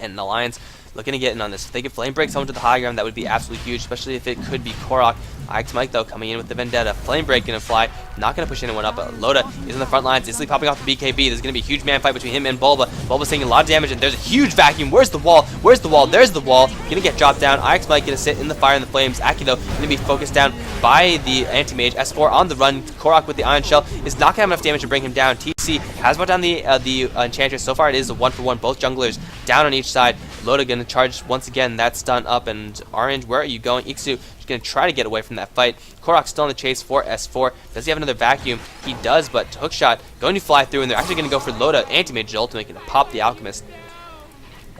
And the Alliance looking to get in on this. If they could Flame Break someone to the high ground, that would be absolutely huge, especially if it could be Korok. Ix Mike, though, coming in with the Vendetta. Flame Break going to fly. Not going to push anyone up, but Loda is in the front lines, instantly popping off the BKB. There's going to be a huge man fight between him and Bulba. Bulba's taking a lot of damage, and there's a huge vacuum. Where's the wall? Where's the wall? There's the wall. Going to get dropped down. Ix Mike going to sit in the fire and the flames. Aki, though, going to be focused down by the Anti-Mage. S4 on the run. Korok with the Iron Shell is not going to have enough damage to bring him down. TC has brought down the Enchantress. So far, it is a 1-for-1. Both junglers down on each side. Loda going to charge once again. That's stun up, and Orange, where are you going? Ixu is going to try to get away from that fight. Korok still on the chase for S4. Does he have another vacuum? He does, but hookshot going to fly through, and they're actually going to go for Loda. Anti-Mage ultimate going to pop the Alchemist.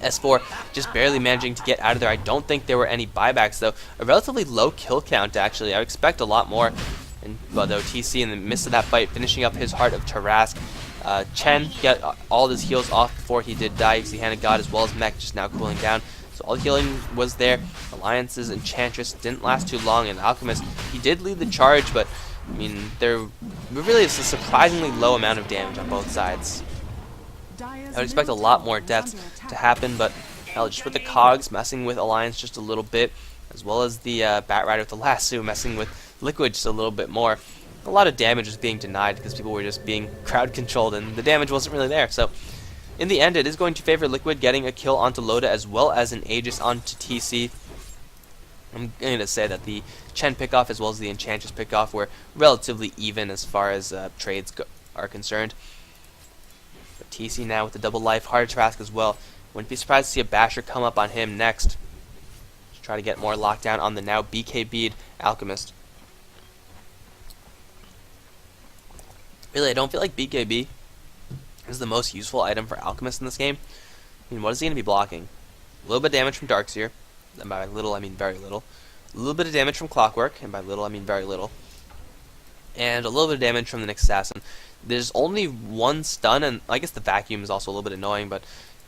S4 just barely managing to get out of there. I don't think there were any buybacks, though. A relatively low kill count, actually. I would expect a lot more. And though TC in the midst of that fight, finishing up his Heart of Tarask. Chen got all his heals off before he did die, because he had a God as well as Mech just now cooling down. So all the healing was there. Alliance's Enchantress didn't last too long, and Alchemist, he did lead the charge, but I mean, there really is a surprisingly low amount of damage on both sides. I would expect a lot more deaths to happen, but hell, just with the Cogs messing with Alliance just a little bit, as well as the Bat Rider with the lasso messing with Liquid just a little bit more, a lot of damage was being denied because people were just being crowd controlled and the damage wasn't really there. So in the end, it is going to favor Liquid getting a kill onto Loda as well as an Aegis onto TC. I'm going to say that the Chen pickoff as well as the Enchantress pickoff were relatively even as far as trades are concerned. But TC now with the double life, Heart of Tarask as well. Wouldn't be surprised to see a Basher come up on him next. Just try to get more lockdown on the now BKB'd Alchemist. Really, I don't feel like BKB is the most useful item for Alchemist in this game. I mean, what is he going to be blocking? A little bit of damage from Darkseer, and by little I mean very little. A little bit of damage from Clockwork, and by little I mean very little. And a little bit of damage from the Nyx Assassin. There's only one stun, and I guess the Vacuum is also a little bit annoying, but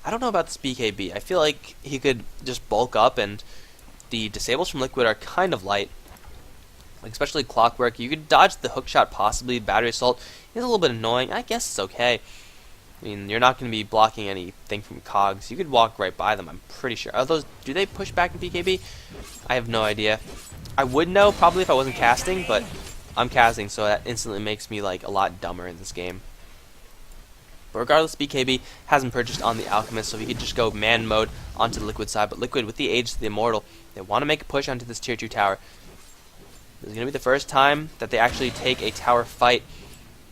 I don't know about this BKB. I feel like he could just bulk up, and the disables from Liquid are kind of light. Like especially Clockwork. You could dodge the hook shot, possibly. Battery Assault is a little bit annoying. I guess it's okay. I mean, you're not going to be blocking anything from Cogs. You could walk right by them, I'm pretty sure. Are those, do they push back in BKB? I have no idea. I would know probably if I wasn't casting, but I'm casting, so that instantly makes me like a lot dumber in this game. But regardless, BKB hasn't purchased on the Alchemist, so he could just go man mode onto the Liquid side. But Liquid, with the Age to the Immortal, they want to make a push onto this tier 2 tower. This is going to be the first time that they actually take a tower fight,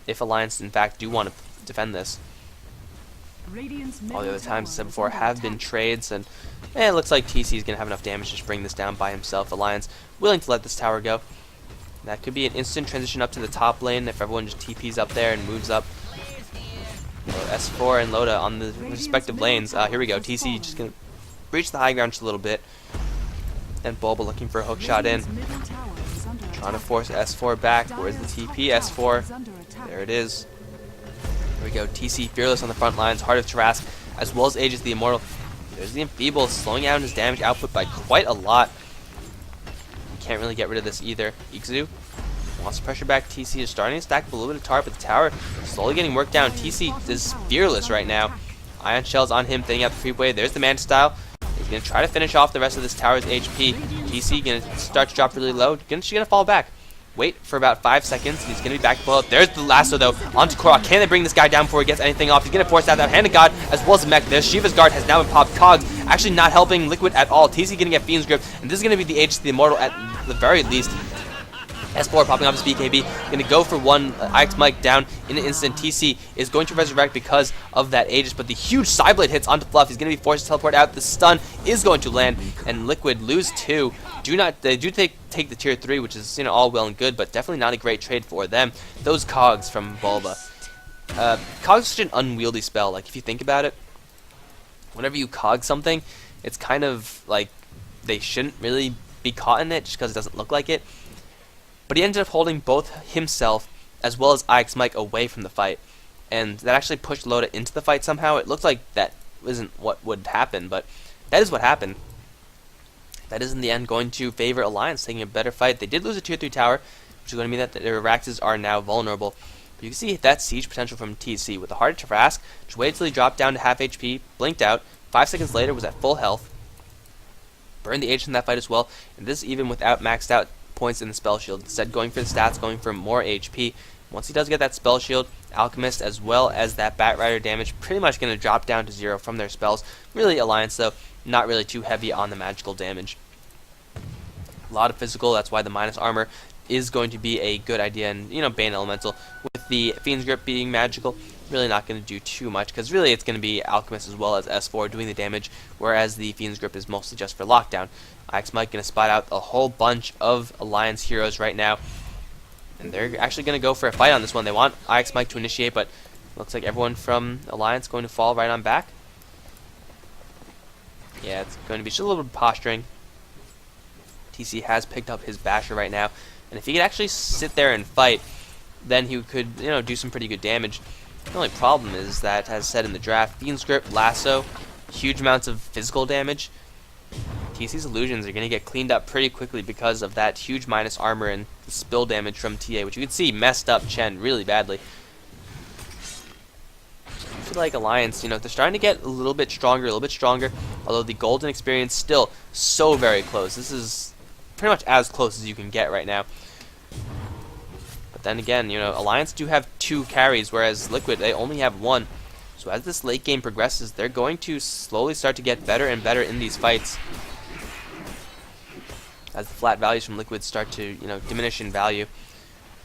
if Alliance in fact do want to defend this. All the other times, as I said before, have been trades, and it looks like TC is going to have enough damage to just bring this down by himself. Alliance willing to let this tower go. That could be an instant transition up to the top lane if everyone just TPs up there and moves up. So S4 and Loda on the respective lanes. Here we go. TC just going to breach the high ground just a little bit. And Bulba looking for a hook shot in. Trying to force S4 back. Where's the TP? S4. There it is. Here we go. TC fearless on the front lines. Heart of Tarask as well as Aegis the Immortal. There's the Enfeeble slowing down his damage output by quite a lot. You can't really get rid of this either. Ixu wants to pressure back. TC is starting to stack up a little bit of tar, but the tower slowly getting worked down. TC is fearless right now. Ion Shell's on him, thinning out the creep wave. There's the Manta Style. He's going to try to finish off the rest of this tower's HP. TC going to start to drop really low. She's going to fall back. Wait for about 5 seconds. He's going to be back below. There's the lasso, though, onto Korok. Can they bring this guy down before he gets anything off? He's going to force out that Hand of God as well as the Mech. There's Shiva's Guard has now been popped. Cogs actually not helping Liquid at all. TC going to get Fiend's Grip, and this is going to be the Aegis to the Immortal at the very least. S4 popping off his BKB, going to go for one. Ix Mike down in an instant. TC is going to resurrect because of that Aegis, but the huge Psyblade hits onto Fluff. He's going to be forced to teleport out. The stun is going to land, and Liquid lose 2. They do take the tier 3, which is all well and good, but definitely not a great trade for them. Those Cogs from Bulba. Cogs is such an unwieldy spell. Like if you think about it, whenever you Cog something, it's kind of like they shouldn't really be caught in it just because it doesn't look like it. But he ended up holding both himself as well as Ix Mike away from the fight. And that actually pushed Loda into the fight somehow. It looked like that isn't what would happen, but that is what happened. That is in the end going to favor Alliance taking a better fight. They did lose a tier 3 tower, which is going to mean that their Raxes are now vulnerable. But you can see that siege potential from TC with the Heart of Tarask. Just waited till he dropped down to half HP, blinked out. 5 seconds later was at full health. Burned the Aegis in that fight as well. And this even without maxed out points in the spell shield. Instead going for the stats, going for more HP. Once he does get that spell shield, Alchemist as well as that Bat Rider damage pretty much going to drop down to 0 from their spells. Really Alliance though, not really too heavy on the magical damage. A lot of physical, that's why the minus armor is going to be a good idea. And Bane Elemental with the Fiend's Grip being magical, really not going to do too much because really it's going to be Alchemist as well as S4 doing the damage, whereas the Fiend's Grip is mostly just for lockdown. Ix Mike going to spot out a whole bunch of Alliance heroes right now. And they're actually going to go for a fight on this one. They want Ix Mike to initiate, but looks like everyone from Alliance going to fall right on back. Yeah, it's going to be just a little bit of posturing. TC has picked up his basher right now, and if he could actually sit there and fight, then he could, do some pretty good damage. The only problem is that, as said in the draft, Fiend's Grip, Lasso, huge amounts of physical damage. TC's illusions are going to get cleaned up pretty quickly because of that huge minus armor and the spill damage from TA, which you can see messed up Chen really badly. I feel like Alliance, they're starting to get a little bit stronger, although the golden experience still so very close. This is pretty much as close as you can get right now. But then again, Alliance do have 2 carries, whereas Liquid, they only have 1. So as this late game progresses, they're going to slowly start to get better and better in these fights. As the flat values from Liquid start to, diminish in value.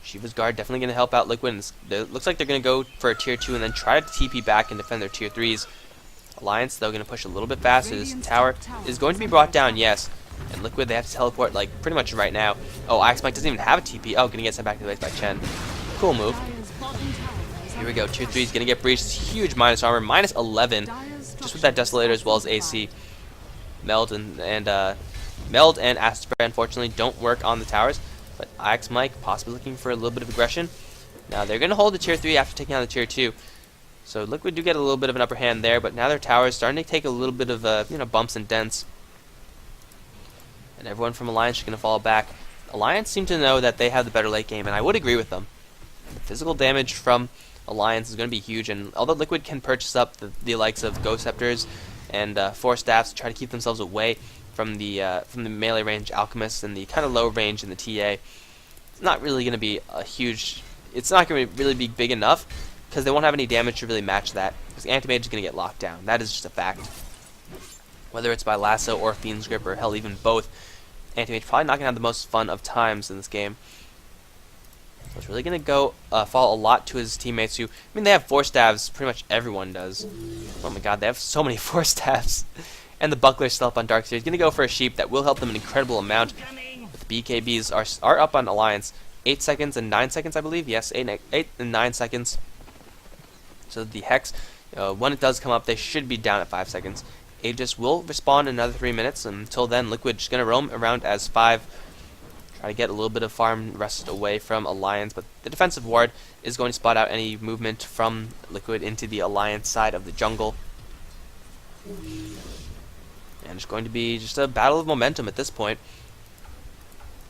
Shiva's Guard definitely going to help out Liquid. And it looks like they're going to go for a tier 2 and then try to TP back and defend their tier 3s. Alliance, though, going to push a little bit faster. This tower is going to be brought down, yes. And Liquid, they have to teleport, like, pretty much right now. Oh, Ice Mike doesn't even have a TP. Oh, going to get sent back to the base by Chen. Cool move. Here we go. Tier 3 is going to get breached. Huge minus armor. Minus 11. Just with that Desolator as well as AC. Meld and Acid Spray, unfortunately, don't work on the towers. But Ice Mike possibly looking for a little bit of aggression. Now, they're going to hold the tier 3 after taking on the tier 2. So Liquid do get a little bit of an upper hand there, but now their towers starting to take a little bit of bumps and dents. And everyone from Alliance is going to fall back. Alliance seem to know that they have the better late game, and I would agree with them. The physical damage from Alliance is going to be huge, and although Liquid can purchase up the likes of Ghost Scepters and Force Staffs to try to keep themselves away from the melee range Alchemists and the kind of low range in the TA, it's not really going to be a huge. It's not going to really be big enough because they won't have any damage to really match that. Because Anti-Mage is going to get locked down. That is just a fact. Whether it's by Lasso or Fiend's Grip or hell even both, Anti-Mage probably not going to have the most fun of times in this game. So it's really going to go fall a lot to his teammates who, they have Force Staffs, pretty much everyone does. Oh my god, they have so many Force Staffs. And the Buckler still up on Dark Seer. He's going to go for a Sheep that will help them an incredible amount. But the BKBs are up on Alliance. 8 seconds and 9 seconds, I believe. Yes, 8 and 9 seconds. So the Hex, when it does come up, they should be down at 5 seconds. Aegis will respawn in another 3 minutes. And until then, Liquid just going to roam around as 5. Try to get a little bit of farm rest away from Alliance. But the defensive ward is going to spot out any movement from Liquid into the Alliance side of the jungle. And it's going to be just a battle of momentum at this point.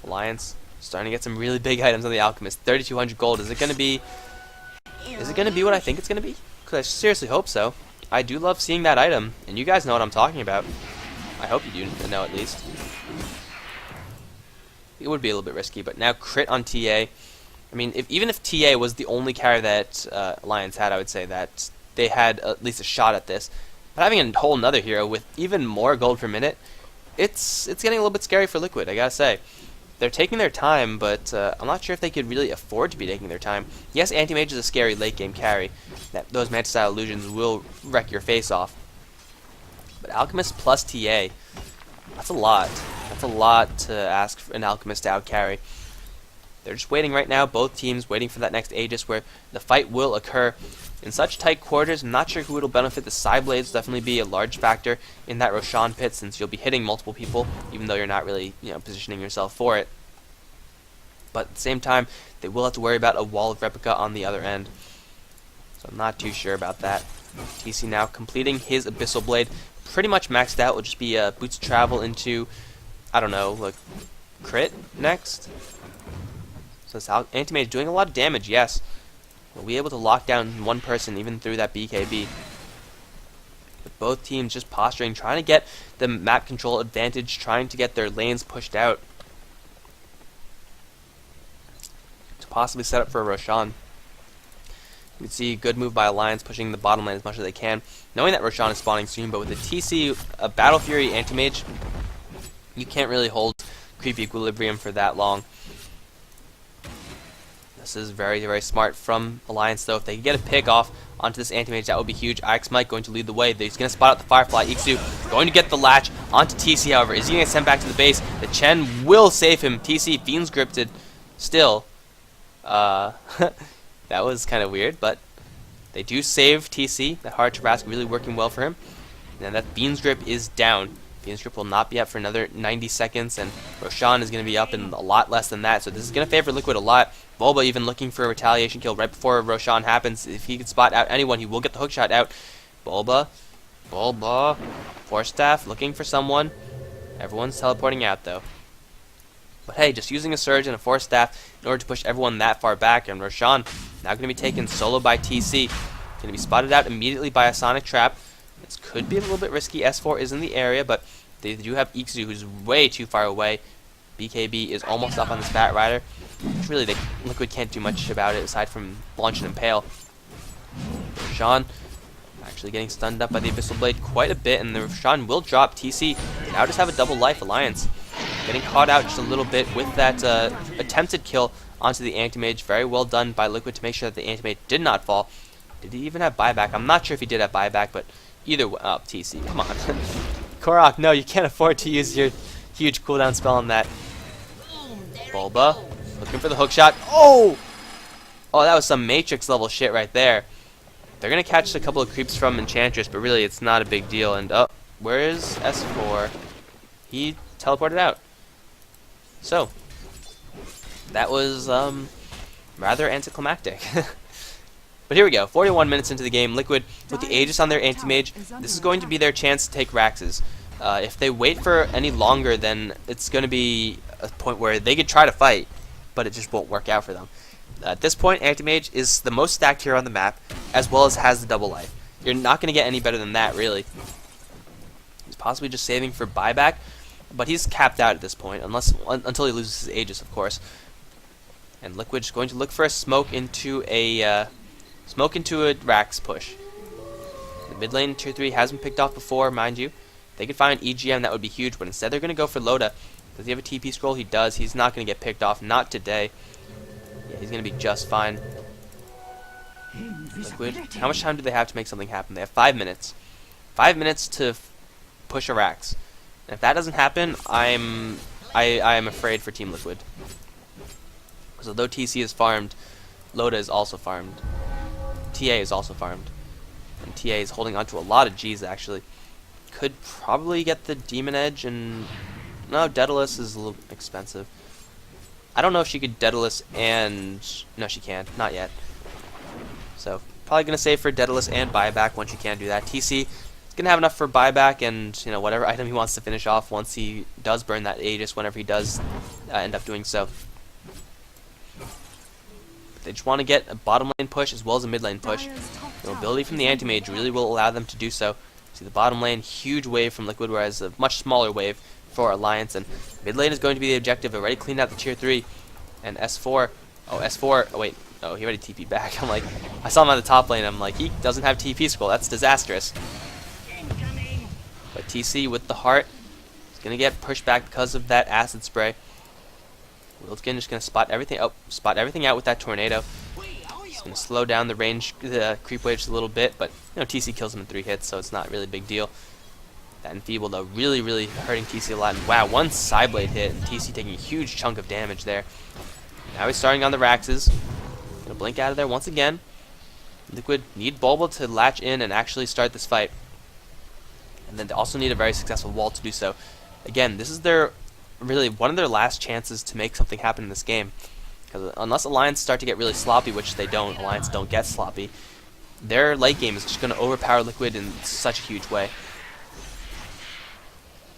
Alliance starting to get some really big items on the Alchemist. 3,200 gold. Is it going to be what I think it's going to be? Because I seriously hope so. I do love seeing that item, and you guys know what I'm talking about. I hope you do know at least. It would be a little bit risky, but now crit on TA. Even if TA was the only carry that Alliance had, I would say that they had at least a shot at this. But having a whole nother hero with even more gold per minute, it's getting a little bit scary for Liquid, I gotta say. They're taking their time, but I'm not sure if they could really afford to be taking their time. Yes, Anti-Mage is a scary late game carry. Those Manta-style illusions will wreck your face off. But Alchemist plus TA, that's a lot. That's a lot to ask for an Alchemist to outcarry. They're just waiting right now, both teams waiting for that next Aegis where the fight will occur. In such tight quarters, I'm not sure who it'll benefit. The Psyblades will definitely be a large factor in that Roshan pit since you'll be hitting multiple people, even though you're not really positioning yourself for it. But at the same time, they will have to worry about a wall of replica on the other end. So I'm not too sure about that. TC now completing his Abyssal Blade. Pretty much maxed out. Will just be Boots of Travel into, I don't know, like crit next. So this Anti-Mage doing a lot of damage, yes. We'll be able to lock down one person even through that BKB. But both teams just posturing, trying to get the map control advantage, trying to get their lanes pushed out. To possibly set up for a Roshan. You can see a good move by Alliance, pushing the bottom lane as much as they can. Knowing that Roshan is spawning soon, but with the TC, a Battle Fury Anti-Mage, you can't really hold creep equilibrium for that long. This is very, very smart from Alliance, though. If they can get a pick off onto this Anti-Mage, that would be huge. Ix Mike going to lead the way. He's going to spot out the Firefly. Iksu going to get the latch onto TC, however. Is he going to get sent back to the base? The Chen will save him. TC, Fiend's Gripted still. That was kind of weird, but they do save TC. That hard Trabask really working well for him. And that Bean's Grip is down. Bean's Grip will not be up for another 90 seconds, and Roshan is going to be up in a lot less than that, so this is going to favor Liquid a lot. Bulba even looking for a retaliation kill right before Roshan happens. If he can spot out anyone, he will get the hookshot out. Bulba, Force Staff looking for someone. Everyone's teleporting out though. But hey, just using a Surge and a Force Staff in order to push everyone that far back, and Roshan now going to be taken solo by TC. Going to be spotted out immediately by a Sonic Trap. This could be a little bit risky. S4 is in the area, but they do have Ikzu, who's way too far away. BKB is almost up on this Bat Rider. Really, Liquid can't do much about it aside from launch and impale. Roshan actually getting stunned up by the Abyssal Blade quite a bit, and the Roshan will drop. TC now just have a double life Alliance. Getting caught out just a little bit with that attempted kill onto the Anti-Mage. Very well done by Liquid to make sure that the Anti-Mage did not fall. Did he even have buyback? I'm not sure if he did have buyback, but either way, oh, TC, come on. Korok, no, you can't afford to use your huge cooldown spell on that. Bulba, looking for the hookshot. Oh! Oh, that was some Matrix level shit right there. They're going to catch a couple of creeps from Enchantress, but really it's not a big deal. And, oh, where is S4? He teleported out. So, that was rather anticlimactic. But here we go, 41 minutes into the game. Liquid with the Aegis on their Anti-Mage. This is going to be their chance to take Raxes. If they wait for any longer, then it's going to be a point where they could try to fight, but it just won't work out for them. At this point, Anti-Mage is the most stacked hero on the map, as well as has the double life. You're not going to get any better than that, really. He's possibly just saving for buyback, but he's capped out at this point, until he loses his Aegis, of course. And Liquid is going to look for a smoke into a Rax push. The mid lane tier 3 has been picked off before, mind you. If they could find an EGM, that would be huge, but instead they're going to go for Loda. Does he have a TP scroll? He does. He's not going to get picked off, not today. Yeah, he's going to be just fine. Liquid, how much time do they have to make something happen? They have 5 minutes. 5 minutes to push a Rax. And if that doesn't happen, I am afraid for Team Liquid. Because although TC is farmed, Loda is also farmed. TA is also farmed. And TA is holding onto a lot of Gs, actually. Could probably get the Demon Edge, and no, Daedalus is a little expensive. I don't know if she could Daedalus and... no, she can't. Not yet. So, probably going to save for Daedalus and buyback once you can do that. TC is going to have enough for buyback and, you know, whatever item he wants to finish off once he does burn that Aegis, whenever he does end up doing so. They just want to get a bottom lane push as well as a mid lane push. The mobility from the Anti-Mage really will allow them to do so. See the bottom lane, huge wave from Liquid, whereas a much smaller wave for Alliance. And mid lane is going to be the objective. Already cleaned out the tier 3. And S4, oh wait, oh, he already TP'd back. I'm like, I saw him on the top lane. I'm like, he doesn't have TP scroll. That's disastrous. But TC with the heart is going to get pushed back because of that acid spray. Wildskin just going to spot everything out with that tornado. He's going to slow down the range, the creep wave just a little bit, but you know TC kills him in 3 hits, so it's not really a big deal. That Enfeeble though, really hurting TC a lot. And wow, one Psyblade hit, and TC taking a huge chunk of damage there. Now he's starting on the Raxes. Going to blink out of there once again. Liquid need Bulba to latch in and actually start this fight. And then they also need a very successful wall to do so. Again, this is really one of their last chances to make something happen in this game. Because unless Alliance start to get really sloppy, which they don't, Alliance don't get sloppy, their late game is just going to overpower Liquid in such a huge way.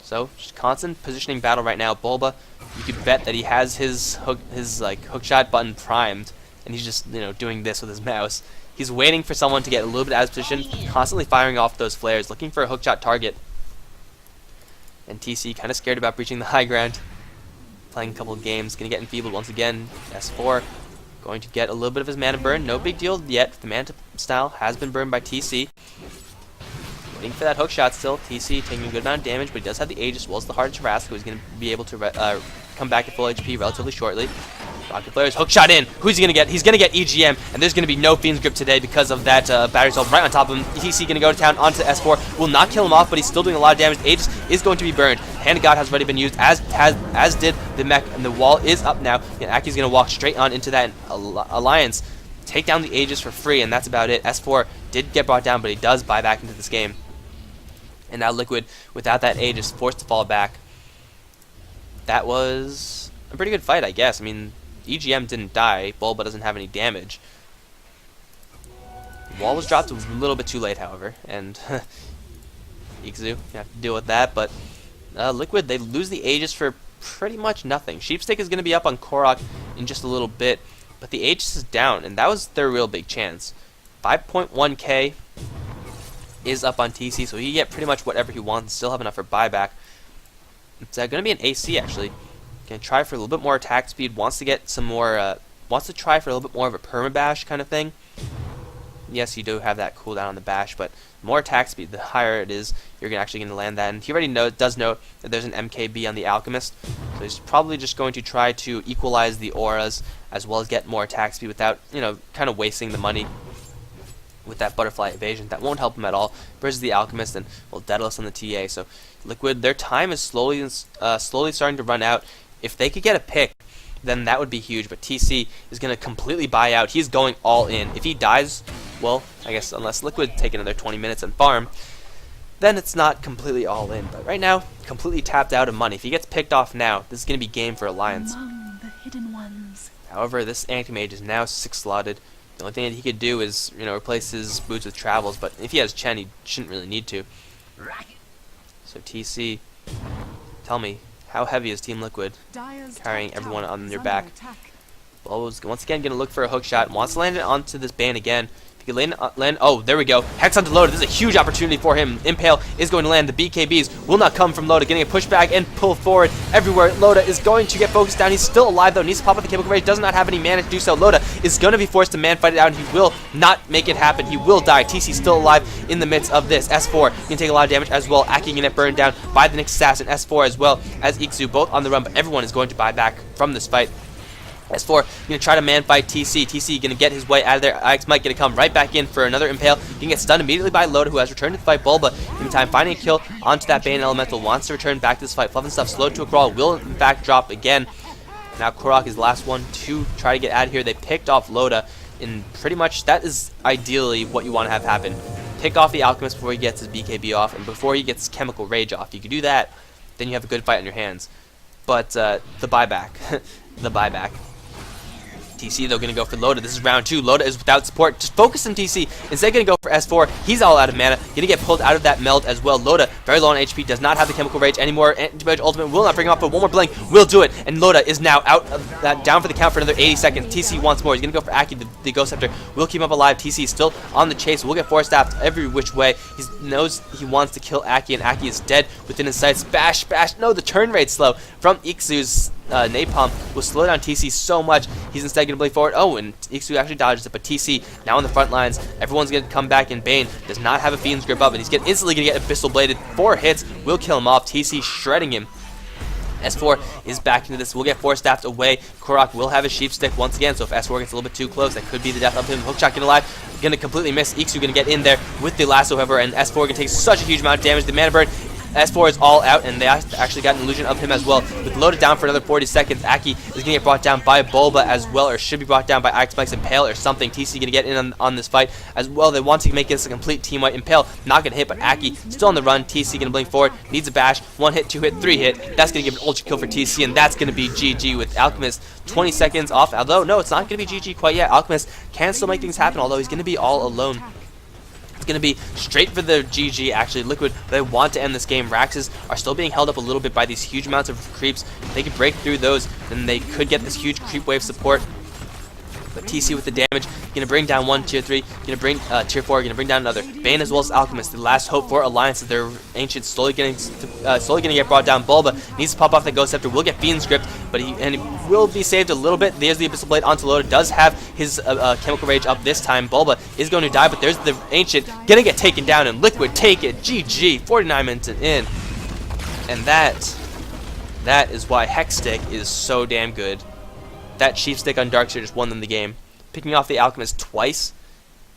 So, just constant positioning battle right now. Bulba, you could bet that he has his hookshot button primed, and he's just, you know, doing this with his mouse. He's waiting for someone to get a little bit out of position, constantly firing off those flares, looking for a hookshot target. And TC kind of scared about breaching the high ground. Playing a couple of games, going to get enfeebled once again. S4 going to get a little bit of his mana burn. No big deal yet. The mana style has been burned by TC. Waiting for that hookshot still. TC taking a good amount of damage, but he does have the Aegis as well as the Heart of Tarrasque, who is going to be able to come back at full HP relatively shortly. Rocket Flares, hookshot in. Who's he going to get? He's going to get EGM, and there's going to be no Fiend's Grip today because of that battery cell right on top of him. TC going to go to town onto S4. Will not kill him off, but he's still doing a lot of damage. Aegis is going to be burned. Hand of God has already been used, as did the mech, and the wall is up now. And Aki's going to walk straight on into that Alliance, take down the Aegis for free, and that's about it. S4 did get brought down, but he does buy back into this game. And now Liquid, without that age, is forced to fall back. That was a pretty good fight, I guess. I mean, EGM didn't die. Bulba doesn't have any damage. Wall was dropped a little bit too late, however, and Ikzu, you have to deal with that. But Liquid, they lose the Aegis for pretty much nothing. Sheepstick is going to be up on Korok in just a little bit, but the Aegis is down, and that was their real big chance. 5.1k is up on TC, so he get pretty much whatever he wants, still have enough for buyback. It's going to be an AC, actually. Going to try for a little bit more attack speed, wants to get some more, wants to try for a little bit more of a permabash kind of thing. Yes, you do have that cooldown on the bash, but the more attack speed, the higher it is, you're actually going to land that. And he already does know that there's an MKB on the Alchemist, so he's probably just going to try to equalize the auras as well as get more attack speed without, you know, kind of wasting the money with that butterfly evasion. That won't help him at all versus the Alchemist and, well, Daedalus on the TA. So Liquid, their time is slowly starting to run out. If they could get a pick, then that would be huge, but TC is going to completely buy out. He's going all in. If he dies, well, I guess unless Liquid take another 20 minutes and farm, then it's not completely all in. But right now, completely tapped out of money. If he gets picked off now, this is going to be game for Alliance. Among the hidden ones. However, this Anti-Mage is now 6-slotted. The only thing that he could do is, you know, replace his boots with travels, but if he has Chen, he shouldn't really need to. So TC, tell me, how heavy is Team Liquid carrying everyone on their back? Bulba's once again going to look for a hook shot, wants to land it onto this Bane again. If he can land, oh, there we go. Hex onto Loda. This is a huge opportunity for him. Impale is going to land. The BKBs will not come from Loda. Getting a pushback and pull forward everywhere. Loda is going to get focused down. He's still alive, though. Needs to pop up the chemical rage. Does not have any mana to do so. Loda is going to be forced to man-fight it out, and he will not make it happen. He will die. TC still alive in the midst of this. S4 can take a lot of damage as well. Aki can get burned down by the next assassin. S4 as well as Ikzu, both on the run, but everyone is going to buy back from this fight. S4 going to try to man-fight TC. TC going to get his way out of there. Ix might going to come right back in for another Impale. He can get stunned immediately by Loda, who has returned to the fight. Bulba, in time, finding a kill onto that Bane Elemental. Wants to return back to this fight. Fluff and Stuff slowed to a crawl. Will, in fact, drop again. Now Korok is the last one to try to get out of here. They picked off Loda, and pretty much that is ideally what you want to have happen. Pick off the Alchemist before he gets his BKB off, and before he gets Chemical Rage off. If you can do that, then you have a good fight on your hands. But the buyback. The buyback. TC, though, going to go for Loda. This is round 2. Loda is without support. Just focus on TC. Instead, going to go for S4. He's all out of mana. Going to get pulled out of that meld as well. Loda, very low on HP, does not have the Chemical Rage anymore. Anti-Mage Ultimate will not bring him up, but one more blink will do it. And Loda is now out of that, down for the count for another 80 seconds. TC once more. He's going to go for Aki. The Ghost Scepter will keep him up alive. TC is still on the chase. Will get force staffed every which way. He knows he wants to kill Aki, and Aki is dead within his sights. Bash, bash. No, the turn rate slow from Ikzu's Napalm will slow down TC so much. He's instead going to blade forward. Oh, and Ikzu actually dodges it, but TC now on the front lines. Everyone's going to come back, and Bane does not have a Fiend's Grip up, and he's instantly going to get Abyssal Bladed. 4 hits will kill him off. TC shredding him. S4 is back into this. We'll get Force Staffed away. Korok will have his Sheep Stick once again, so if S4 gets a little bit too close, that could be the death of him. Hookshot getting alive. Going to completely miss. Ikzu going to get in there with the lasso, however, and S4 going to take such a huge amount of damage. The mana burn. S4 is all out, and they actually got an illusion of him as well. With Loaded down for another 40 seconds, Aki is going to get brought down by Bulba as well, or should be brought down by Ike Spikes Impale or something. TC going to get in on this fight as well. They want to make this a complete team wipe. Impale not going to hit, but Aki still on the run. TC going to blink forward, needs a bash. 1 hit, 2 hit, 3 hit. That's going to give an ultra kill for TC, and that's going to be GG with Alchemist 20 seconds off. Although, no, it's not going to be GG quite yet. Alchemist can still make things happen, although he's going to be all alone. It's going to be straight for the GG, actually. Liquid, they want to end this game. Raxes are still being held up a little bit by these huge amounts of creeps. If they could break through those, then they could get this huge creep wave support. But TC with the damage, going to bring down 1 tier 3, going to bring tier 4, going to bring down another. Bane as well as Alchemist, the last hope for Alliance. Their ancient slowly going to get brought down. Bulba needs to pop off the Ghost Scepter, will get Fiend's Grip, but he will be saved a little bit. There's the Abyssal Blade onto Loda, does have his Chemical Rage up this time. Bulba is going to die, but there's the ancient going to get taken down, and Liquid take it. GG, 49 minutes in. And that is why Hex Stick is so damn good. That Sheep Stick on Darkseer just won them the game. Picking off the Alchemist twice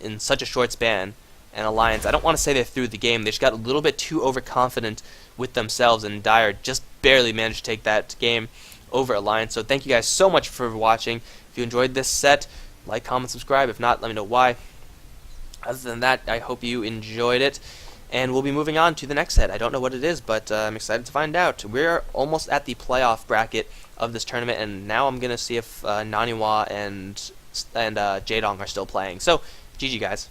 in such a short span. And Alliance, I don't want to say they threw the game. They just got a little bit too overconfident with themselves, and Dire just barely managed to take that game over Alliance. So thank you guys so much for watching. If you enjoyed this set, like, comment, subscribe. If not, let me know why. Other than that, I hope you enjoyed it. And we'll be moving on to the next set. I don't know what it is, but I'm excited to find out. We're almost at the playoff bracket of this tournament, and now I'm going to see if Naniwa and Jaedong are still playing. So, GG guys.